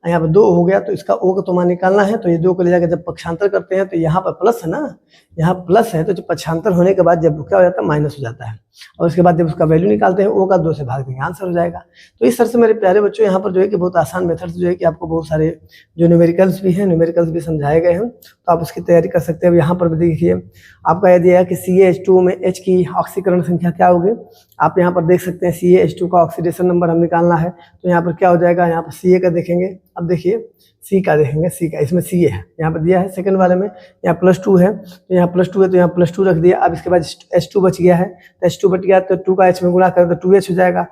यहाँ पे 2 हो गया तो इसका O का तो मान निकालना है, तो ये 2 को ले जाकर जब पक्षांतर करते हैं तो यहाँ पर प्लस है ना, यहाँ प्लस है तो जब पक्षांतर होने के बाद जब क्या हो जाता है, माइनस हो जाता है। और उसके बाद जब उसका वैल्यू निकालते हैं, O का 2 से भाग देंगे, आंसर हो जाएगा। तो इस तरह से मेरे प्यारे बच्चों यहाँ पर जो है कि बहुत आसान मेथड से जो है कि आपको बहुत सारे जो न्यूमेरिकल्स भी हैं, न्यूमेरिकल्स भी समझाए गए हैं, तो आप उसकी तैयारी कर सकते हैं। अब यहाँ पर भी देखिए आपका यह दिया कि CaH2 में H की ऑक्सीकरण संख्या क्या होगी, आप यहाँ पर देख सकते हैं CaH2 का ऑक्सीडेशन नंबर हम निकालना है, तो यहाँ पर क्या हो जाएगा, यहाँ पर Ca का देखेंगे। अब देखिए C का देखेंगे, C का, इसमें Ca है, यहाँ पर दिया है सेकंड वाले में, यहाँ +2 है तो यहाँ +2 है तो यहाँ +2 रख दिया। अब इसके बाद H2 बच गया है, तो H2 बच गया तो 2 का H में गुणा करें तो 2H हो जाएगा।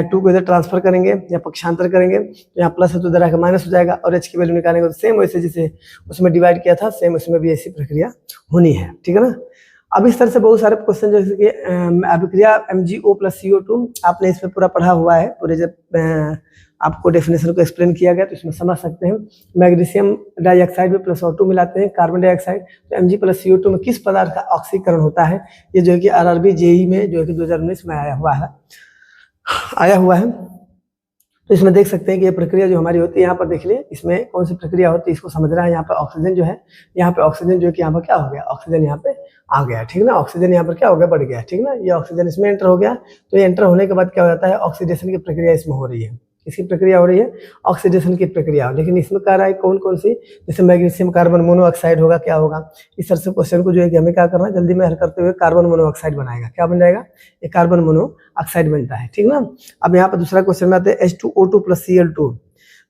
2 को इधर ट्रांसफर करेंगे या पक्षांतर करेंगे तो यहाँ प्लस है तो इधर आकर माइनस हो जाएगा, और H की वैल्यू निकालेंगे तो सेम वैसे जिसे उसमें डिवाइड किया था सेम उसमें भी ऐसी प्रक्रिया होनी है, ठीक है ना। अब इस तरह से बहुत सारे क्वेश्चन जैसे कि अभिक्रिया MgO + CO2 आपने इसमें पूरा पढ़ा हुआ है, पूरे जब आपको डेफिनेशन को एक्सप्लेन किया गया तो इसमें समझ सकते हैं। मैग्नीशियम डाइऑक्साइड में +O2 मिलाते हैं, कार्बन डाइऑक्साइड, तो Mg + CO2 में किस पदार्थ का ऑक्सीकरण होता है, ये जो है कि RRB JEE में जो है कि 2019 में आया हुआ है। तो इसमें देख सकते हैं कि ये प्रक्रिया जो हमारी होती है, यहाँ पर देख लिए इसमें कौन सी प्रक्रिया होती है, इसको समझना है। यहाँ पर ऑक्सीजन जो है, यहाँ पे ऑक्सीजन जो है कि यहाँ पर क्या हो गया, ऑक्सीजन यहाँ पे आ गया, ठीक ना। ऑक्सीजन यहाँ पर क्या हो गया, बढ़ गया, ठीक ना। ये ऑक्सीजन इसमें एंटर हो गया, तो ये एंटर होने के बाद क्या हो जाता है, ऑक्सीडेशन की प्रक्रिया इसमें हो रही है। इसकी प्रक्रिया हो रही है ऑक्सीडेशन की प्रक्रिया, लेकिन इसमें कह रहा है कौन कौन सी, जैसे मैग्नीशियम कार्बन मोनोऑक्साइड होगा, क्या होगा। इस तरह से क्वेश्चन को जो है कि हमें क्या करना है, जल्दी में हल करते हुए कार्बन मोनोऑक्साइड बनाएगा, क्या बन जाएगा, ये कार्बन मोनोऑक्साइड बनता है, ठीक ना। अब यहाँ पर दूसरा क्वेश्चन में आते हैं H2O2 + Cl2,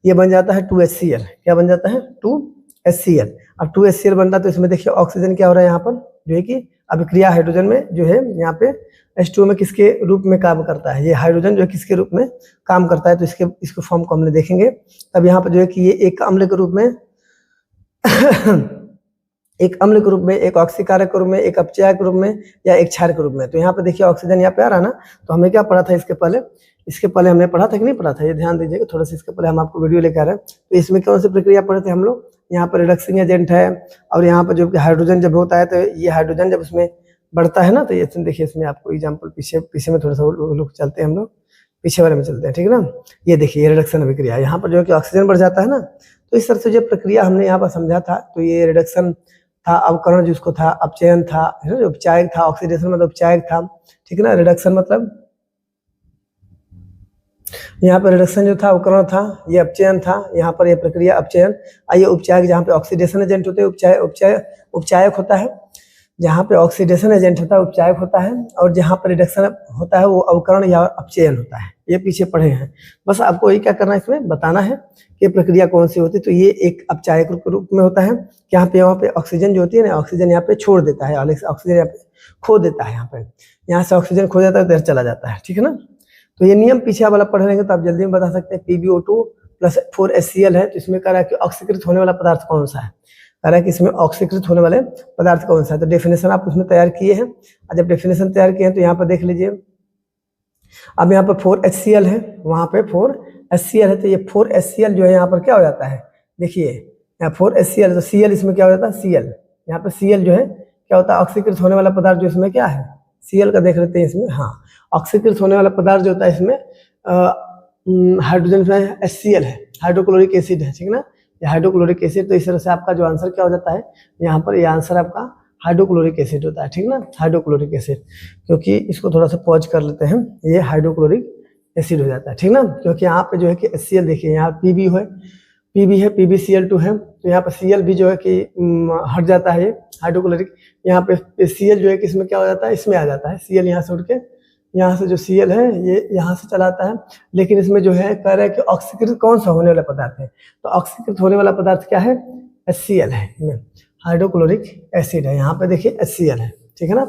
ये बन जाता है 2HCl, क्या बन जाता है, 2HCl। अब 2HCl बनता है तो इसमें देखिए ऑक्सीजन क्या हो रहा है, यहाँ पर जो है कि अभिक्रिया हाइड्रोजन में जो है यहाँ पे H2O में किसके रूप में काम करता है, ये हाइड्रोजन जो है किसके रूप में काम करता है, तो इसको फॉर्म को हमने देखेंगे। तब यहाँ पर जो है कि ये एक अम्ल के रूप में एक अम्ल के रूप में, एक ऑक्सीकारक के रूप में, एक अपचयक के रूप में, या एक क्षार के रूप में। तो यहाँ पे देखिए ऑक्सीजन यहाँ पे आ रहा ना, तो हमने क्या पढ़ा था इसके पहले हमने पढ़ा था कि नहीं पढ़ा था, ये ध्यान दीजिएगा थोड़ा सा, इसके पहले हम आपको वीडियो लेकर आ रहे हैं। तो इसमें कौन सी प्रक्रिया पढ़े थे हम लोग, यहाँ पर रिडक्सिंग एजेंट है, और यहाँ पर जो हाइड्रोजन जब होता है तो ये हाइड्रोजन जब उसमें बढ़ता है ना, तो ये देखिए इसमें आपको एग्जाम्पल पीछे में थोड़ा सा लोग चलते हैं हम लोग, पीछे वाले में चलते हैं, ठीक है ना। ये देखिए ये रिडक्शन अभिक्रिया, यहाँ पर जो है कि ऑक्सीजन बढ़ जाता है ना, तो इस तरह से जो प्रक्रिया हमने यहाँ पर समझा था, तो ये रिडक्शन था, अवकरण जिसको था, अपचयन था, है ना, उपचायक था, ऑक्सीडेशन मतलब उपचायक था, ठीक है ना। रिडक्शन मतलब यहाँ पर रिडक्शन जो था अवकरण था, ये अपचयन था, यहाँ पर ये प्रक्रिया अपचयन। आइए उपचायक, जहाँ पे ऑक्सीडेशन एजेंट होते हैं उपचायक होता है, जहाँ पे ऑक्सीडेशन एजेंट होता है उपचायक होता है, और जहाँ पर रिडक्शन होता है वो अवकरण या अपचयन होता है। ये पीछे पढ़े हैं, बस आपको यही क्या करना है, इसमें बताना है कि प्रक्रिया कौन सी होती है। तो ये एक अपचायक के रूप में होता है, यहाँ पे ऑक्सीजन जो होती है ना, ऑक्सीजन यहाँ पे छोड़ देता है, ऑक्सीजन यहाँ पे खो देता है, यहाँ से ऑक्सीजन खो जाता है, इधर चला जाता है, ठीक है ना। तो ये नियम पीछे वाला पढ़ रहेंगे तो आप जल्दी में बता सकते हैं। PbO2 प्लस 4HCl है, तो इसमें कह रहा है कि ऑक्सीकृत होने वाला पदार्थ कौन सा है, कह रहा है कि इसमें ऑक्सीकृत होने वाले पदार्थ कौन सा है। तो डेफिनेशन आप उसमें तैयार किए हैं, और जब डेफिनेशन तैयार किए हैं तो यहाँ पर देख लीजिए, अब यहाँ पर 4HCl है, वहाँ पे 4HCl है, तो ये 4HCl जो है यहाँ पर क्या हो जाता है, देखिए यहाँ 4HCl, तो Cl इसमें क्या हो जाता है, Cl, यहाँ पे Cl जो है क्या होता है, ऑक्सीकृत होने वाला पदार्थ जो इसमें क्या है, Cl का देख लेते हैं इसमें। हाँ, ऑक्सीकृत होने वाला पदार्थ जो होता है इसमें हाइड्रोजन में HCl है, हाइड्रोक्लोरिक एसिड है, ठीक है ना, ये हाइड्रोक्लोरिक एसिड। तो इस तरह से आपका जो आंसर क्या हो जाता है, यहाँ पर ये आंसर आपका हाइड्रोक्लोरिक एसिड होता है, ठीक ना, हाइड्रोक्लोरिक एसिड। क्योंकि इसको थोड़ा सा पॉज कर लेते हैं, ये हाइड्रोक्लोरिक एसिड हो जाता है, ठीक ना। क्योंकि यहाँ पे जो है कि HCl देखिए, यहाँ Pb है, PbCl2 है, तो यहाँ पे Cl भी जो है कि हट जाता है, ये हाइड्रोक्लोरिक। यहाँ पे Cl जो है कि इसमें क्या हो जाता है, इसमें आ जाता है, Cl यहाँ से उठ के, यहाँ से जो Cl है ये यहाँ से चलाता है। लेकिन इसमें जो है कह रहा है कि ऑक्सीकृत कौन सा होने वाला पदार्थ है, तो ऑक्सीकृत होने वाला पदार्थ क्या है, HCl है, हाइड्रोक्लोरिक एसिड है। यहाँ पे देखिए HCl है, ठीक है ना,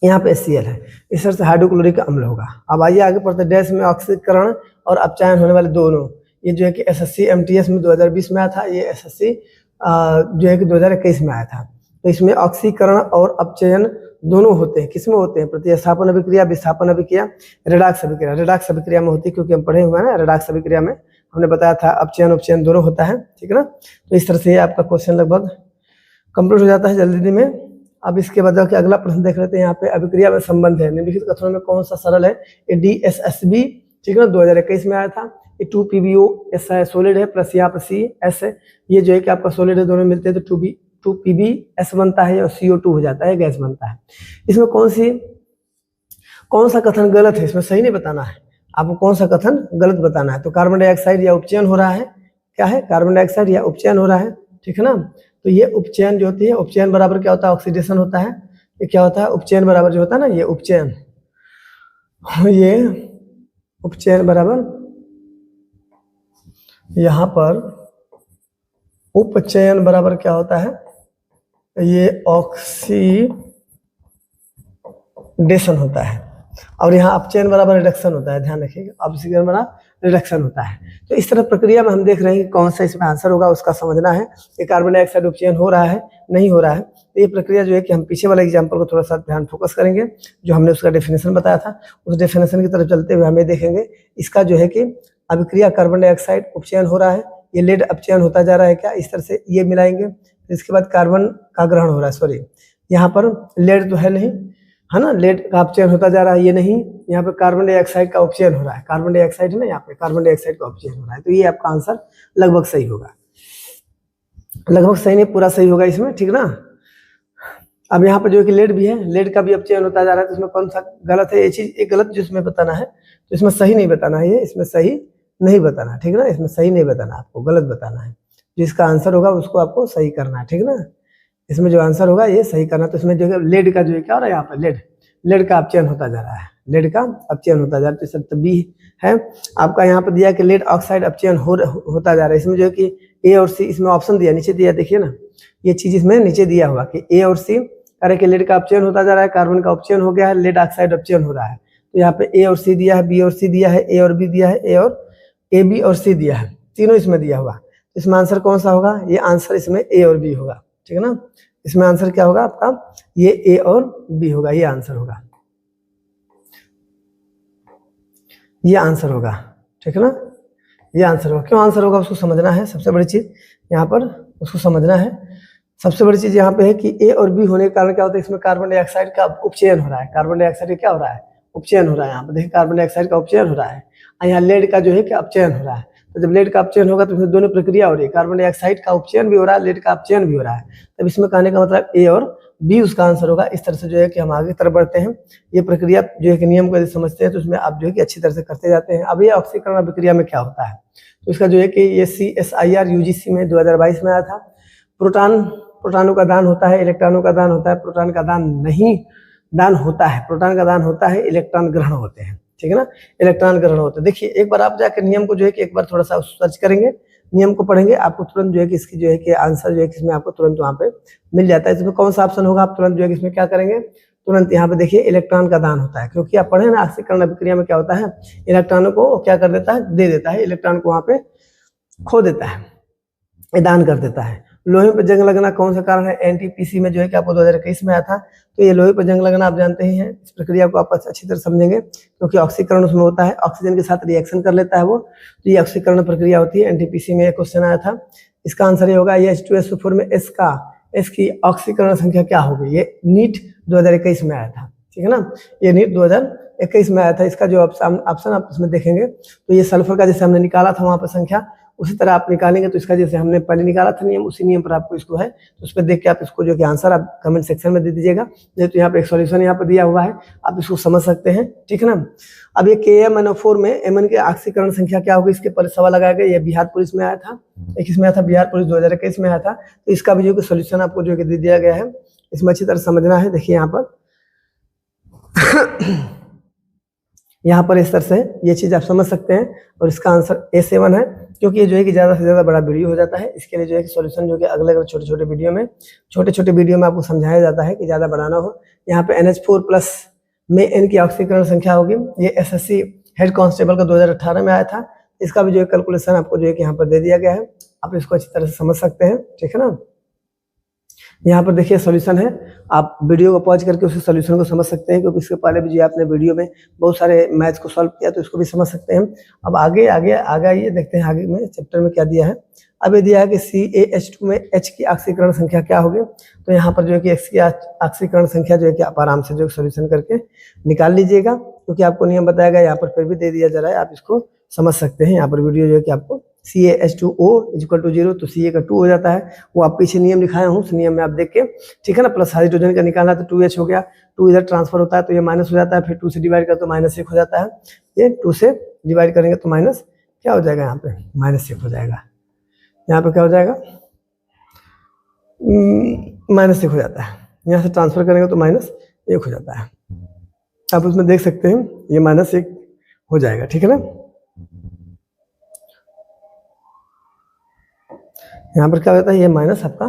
यहाँ पे HCl है, इस तरह से हाइड्रोक्लोरिक अम्ल होगा। अब आइए आगे पढ़ते हैं। डैश में ऑक्सीकरण और अपचयन होने वाले दोनों, ये जो है कि SSC MTS में 2020 में आया था, ये SSC जो है कि 2021 में आया था। तो इसमें ऑक्सीकरण और अपचयन दोनों होते हैं, किसमें होते हैं, प्रतिस्थापन अभिक्रिया, विस्थापन अभिक्रिया, रेडॉक्स अभिक्रिया। रेडॉक्स अभिक्रिया में होती है, क्योंकि हम पढ़े हुए हैं ना, रेडॉक्स अभिक्रिया में हमने बताया था अपचयन उपचयन दोनों होता है, ठीक है ना। तो इस तरह से आपका क्वेश्चन लगभग कंप्लीट हो जाता है जल्दी में। अब इसके बाद अगला प्रश्न देख लेते हैं। यहाँ पे अभिक्रिया में संबंध है, निम्नलिखित कथनों में कौन सा सरल है, ये DSSB, ठीक है ना, 2021 में आया था। ये 2PbO ऐसा है, सोलिड है, प्लस यहाँ पर CS है, ये जो है कि आपका सोलिड है, दोनों मिलते हैं तो 2PbS बनता है, और CO2 हो जाता है, गैस बनता है। इसमें कौन सा कथन गलत है, इसमें सही नहीं बताना है आपको, कौन सा कथन गलत बताना है। तो कार्बन डाइऑक्साइड या उपचयन हो रहा है, क्या है, कार्बन डाइऑक्साइड या उपचयन हो रहा है, ठीक है ना। तो ये उपचयन जो होती है, उपचयन बराबर क्या होता है, ऑक्सीडेशन होता है। ये क्या होता है, उपचयन बराबर जो होता है ना, ये उपचयन, ये उपचयन बराबर यहाँ पर उपचयन बराबर क्या होता है, ये ऑक्सीडेशन होता है, और यहाँ अपचयन बराबर रिडक्शन होता है, ध्यान रखिएगा, ऑक्सीडेशन बराबर रिडक्शन होता है। तो इस तरह प्रक्रिया में हम देख रहे हैं कि कौन सा इसमें आंसर होगा, उसका समझना है कि कार्बन डाइऑक्साइड उपचयन हो रहा है नहीं हो रहा है। तो ये प्रक्रिया जो है कि हम पीछे वाले एग्जाम्पल को थोड़ा सा ध्यान फोकस करेंगे, जो हमने उसका डेफिनेशन बताया था, उस डेफिनेशन की तरफ चलते हुए हमें देखेंगे इसका जो है कि अभिक्रिया कार्बन डाइऑक्साइड उपचयन हो रहा है, ये लेड अपचयन होता जा रहा है क्या, इस तरह से ये मिलाएंगे। इसके बाद कार्बन का ग्रहण हो रहा है, सॉरी यहाँ पर लेड तो है नहीं, है ना, लेड का अपचयन होता जा रहा है, ये नहीं, यहाँ पे कार्बन डाइऑक्साइड का उपचयन हो रहा है, कार्बन डाइऑक्साइड है ना, यहाँ पे कार्बन डाइऑक्साइड का उपचयन हो रहा है। तो ये आपका आंसर लगभग सही होगा, लगभग सही नहीं पूरा सही होगा इसमें, ठीक ना। अब यहाँ पर जो है कि लेड भी है, लेड का भी अपचयन होता जा रहा है, तो इसमें कौन सा गलत है, ये चीज एक गलत जिसमें बताना है, तो इसमें सही नहीं बताना है, ये इसमें सही नहीं बताना, ठीक ना, इसमें सही नहीं बताना, आपको गलत बताना है। जिसका आंसर होगा उसको आपको सही करना है, ठीक ना, इसमें जो आंसर होगा ये सही करना। तो इसमें जो है लेड का जो है क्या हो रहा है, यहाँ पर लेड का अपचयन होता जा रहा है, लेड का अपचयन होता जा रहा है, तो सब बी है। आपका यहाँ पर दिया कि लेड ऑक्साइड अपचयन होता जा रहा है, इसमें जो है कि ए और सी, इसमें ऑप्शन दिया, नीचे दिया, देखिए ना, ये चीज इसमें नीचे दिया हुआ कि ए और सी करे कि लेड का अपचयन होता जा रहा है, कार्बन का उपचयन हो गया है, लेड ऑक्साइड अपचयन हो रहा है। तो यहाँ पे ए और सी दिया है, बी और सी दिया है, ए और बी दिया है, ए बी और सी दिया है, तीनों इसमें दिया हुआ। इसमें आंसर कौन सा होगा, ये आंसर इसमें ए और बी होगा, ठीक है ना। इसमें आंसर क्या होगा आपका, ये ए और बी होगा, ये आंसर होगा, ये आंसर होगा, ठीक है ना, ये आंसर होगा। क्यों आंसर होगा उसको समझना है, सबसे बड़ी चीज यहाँ पर उसको समझना है। सबसे बड़ी चीज यहाँ पे है कि ए और बी होने के कारण क्या होता है, इसमें कार्बन डाइऑक्साइड का उपचयन हो रहा है, कार्बन डाइऑक्साइड क्या हो रहा है, उपचयन हो रहा है। यहाँ पर देखिए कार्बन डाइऑक्साइड का उपचयन हो रहा है और यहाँ लेड का जो है कि अपचयन हो रहा है। तो जब लेड का अपचयन होगा तो इसमें दोनों प्रक्रिया हो रही है, कार्बन डाइऑक्साइड का उपचयन भी हो रहा है, लेड का अपचयन भी हो रहा है। तब इसमें कहने का मतलब ए और बी उसका आंसर होगा। इस तरह से जो है कि हम आगे तरफ बढ़ते हैं। ये प्रक्रिया जो है कि नियम को यदि समझते हैं तो उसमें आप जो है कि अच्छी तरह से करते जाते हैं। अब ये ऑक्सीकरण अभिक्रिया में क्या होता है, तो इसका जो है कि ये CSIR UGC में 2022 में आया था। प्रोटॉनों का दान होता है, इलेक्ट्रॉनों का दान होता है, प्रोटॉन का दान नहीं दान होता है, प्रोटॉन का दान होता है, इलेक्ट्रॉन ग्रहण होते हैं, ठीक है ना, इलेक्ट्रॉन ग्रहण होते हैं। देखिए एक बार आप जाकर नियम को जो है कि एक बार थोड़ा सा सर्च करेंगे, नियम को पढ़ेंगे, आपको तुरंत जो है कि इसकी जो है कि आंसर जो है कि इसमें आपको तुरंत वहाँ पे मिल जाता है। इसमें कौन सा ऑप्शन होगा, आप तुरंत जो है कि इसमें क्या करेंगे, तुरंत यहाँ पे देखिए इलेक्ट्रॉन का दान होता है, क्योंकि आप पढ़े ना ऑक्सीकरण अभिक्रिया में क्या होता है, इलेक्ट्रॉनों को क्या कर देता है, दे देता है, इलेक्ट्रॉन को वहाँ पे खो देता है, दान कर देता है। लोहे पर जंग लगना कौन सा कारण है, NTPC में जो है कि आपको 2021 में आया था। तो ये लोहे पर जंग लगना आप जानते ही हैं। इस प्रक्रिया को आप अच्छी तरह समझेंगे क्योंकि ऑक्सीकरण उसमें होता है, ऑक्सीजन के साथ रिएक्शन कर लेता है वो, तो ये ऑक्सीकरण प्रक्रिया होती है। NTPC में एक क्वेश्चन आया था, इसका आंसर ये होगा H2SO4 में S की ऑक्सीकरण संख्या क्या होगी। ये नीट 2021 में आया था, ठीक है ना, ये नीट 2021 में आया था। इसका जो ऑप्शन आप इसमें देखेंगे तो ये सल्फर का जैसे हमने निकाला था वहां पर संख्या, उसी तरह आप निकालेंगे तो इसका जैसे हमने पहले निकाला था नियम, उसी नियम पर आपको इसको है, तो उस पर देख के आप इसको जो कि आंसर आप कमेंट सेक्शन में दे दीजिएगा। नहीं तो यहाँ पे एक सॉल्यूशन यहाँ पर दिया हुआ है, आप इसको समझ सकते हैं, ठीक है ना। अब ये KMnO4 में Mn की ऑक्सीकरण संख्या क्या होगी, इसके पर सवाल लगाया गया। ये बिहार पुलिस में आया था, एक इसमें आया था बिहार पुलिस 2021 में आया था। तो इसका भी जो कि सोल्यूशन आपको जो कि दे दिया गया है, इसमें अच्छी तरह समझना है। देखिए यहाँ पर यहाँ पर इस तरह से ये चीज आप समझ सकते हैं, और इसका आंसर A7 है, क्योंकि ये जो है कि ज़्यादा से ज़्यादा बड़ा वीडियो हो जाता है। इसके लिए जो है कि सॉल्यूशन जो कि अगले छोटे छोटे वीडियो में आपको समझाया जाता है कि ज़्यादा बड़ा ना हो। यहाँ पे NH4+ में N की ऑक्सीकरण संख्या होगी। ये SSC हेड कांस्टेबल का 2018 में आया था। इसका भी जो है कैलकुलेशन आपको जो है कि यहाँ पर दे दिया गया है, आप इसको अच्छी तरह से समझ सकते हैं, ठीक है ना। यहाँ पर देखिए सॉल्यूशन है, आप वीडियो को पॉज करके उस सॉल्यूशन को समझ सकते हैं, क्योंकि इसके पहले भी जो आपने वीडियो में बहुत सारे मैथ्स को सॉल्व किया तो इसको भी समझ सकते हैं। अब आगे आइए देखते हैं आगे में चैप्टर में क्या दिया है। अब ये दिया है कि CaH2 में H की ऑक्सीकरण संख्या क्या होगी। तो यहाँ पर जो है कि X की ऑक्सीकरण संख्या जो है कि आप आराम से जो सॉल्यूशन करके निकाल लीजिएगा, क्योंकि आपको नियम बताया गया, यहाँ पर फिर भी दे दिया जा रहा है, आप इसको समझ सकते हैं। यहाँ पर वीडियो जो है कि आपको CaH2O = 0, तो Ca का 2 हो जाता है, वो आप पीछे नियम दिखाया हूँ, उस नियम में आप देख के, ठीक है ना। प्लस हाइड्रोजन का निकालना तो 2H हो गया, 2 इधर ट्रांसफर होता है तो ये माइनस हो जाता है, फिर 2 से डिवाइड कर तो -1 हो जाता है। ये 2 से डिवाइड करेंगे तो माइनस क्या हो जाएगा, यहाँ पे -1 हो जाएगा, यहाँ पे क्या हो जाएगा, -1 हो जाता है। यहाँ से ट्रांसफर करेंगे तो -1 हो जाता है, आप उसमें देख सकते हैं, ये -1 हो जाएगा, ठीक है ना। यहाँ पर क्या होता है, ये माइनस आपका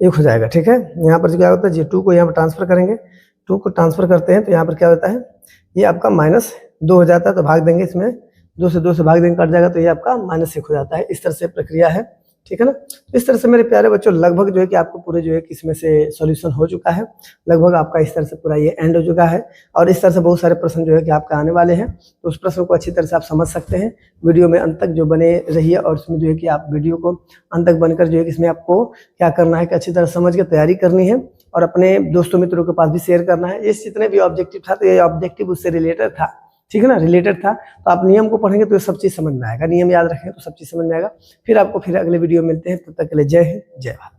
1 हो जाएगा, ठीक है। यहाँ पर क्या होता है, ये 2 को यहाँ पर ट्रांसफर करेंगे, 2 को ट्रांसफर करते हैं तो यहाँ पर क्या होता है, ये आपका -2 हो जाता है, तो भाग देंगे, इसमें 2 से भाग देंगे, कट जाएगा, तो ये आपका -1 हो जाता है। इस तरह से प्रक्रिया है, ठीक है ना। इस तरह से मेरे प्यारे बच्चों लगभग जो है कि आपको पूरे जो है कि इसमें से सॉल्यूशन हो चुका है, लगभग आपका इस तरह से पूरा ये एंड हो चुका है। और इस तरह से बहुत सारे प्रश्न जो है कि आपका आने वाले हैं, तो उस प्रश्न को अच्छी तरह से आप समझ सकते हैं। वीडियो में अंत तक जो बने रहिए, और उसमें जो है कि आप वीडियो को अंत तक बनकर जो है कि इसमें आपको क्या करना है कि अच्छी तरह समझ के तैयारी करनी है, और अपने दोस्तों मित्रों के पास भी शेयर करना है। इस जितने भी ऑब्जेक्टिव था, तो ये ऑब्जेक्टिव उससे रिलेटेड था, ठीक है ना, रिलेटेड था। तो आप नियम को पढ़ेंगे तो ये सब चीज समझ में आएगा, नियम याद रखेंगे तो सब चीज समझ में आएगा। फिर आपको फिर अगले वीडियो मिलते हैं, तब तक के लिए जय हिंद, जय भारत।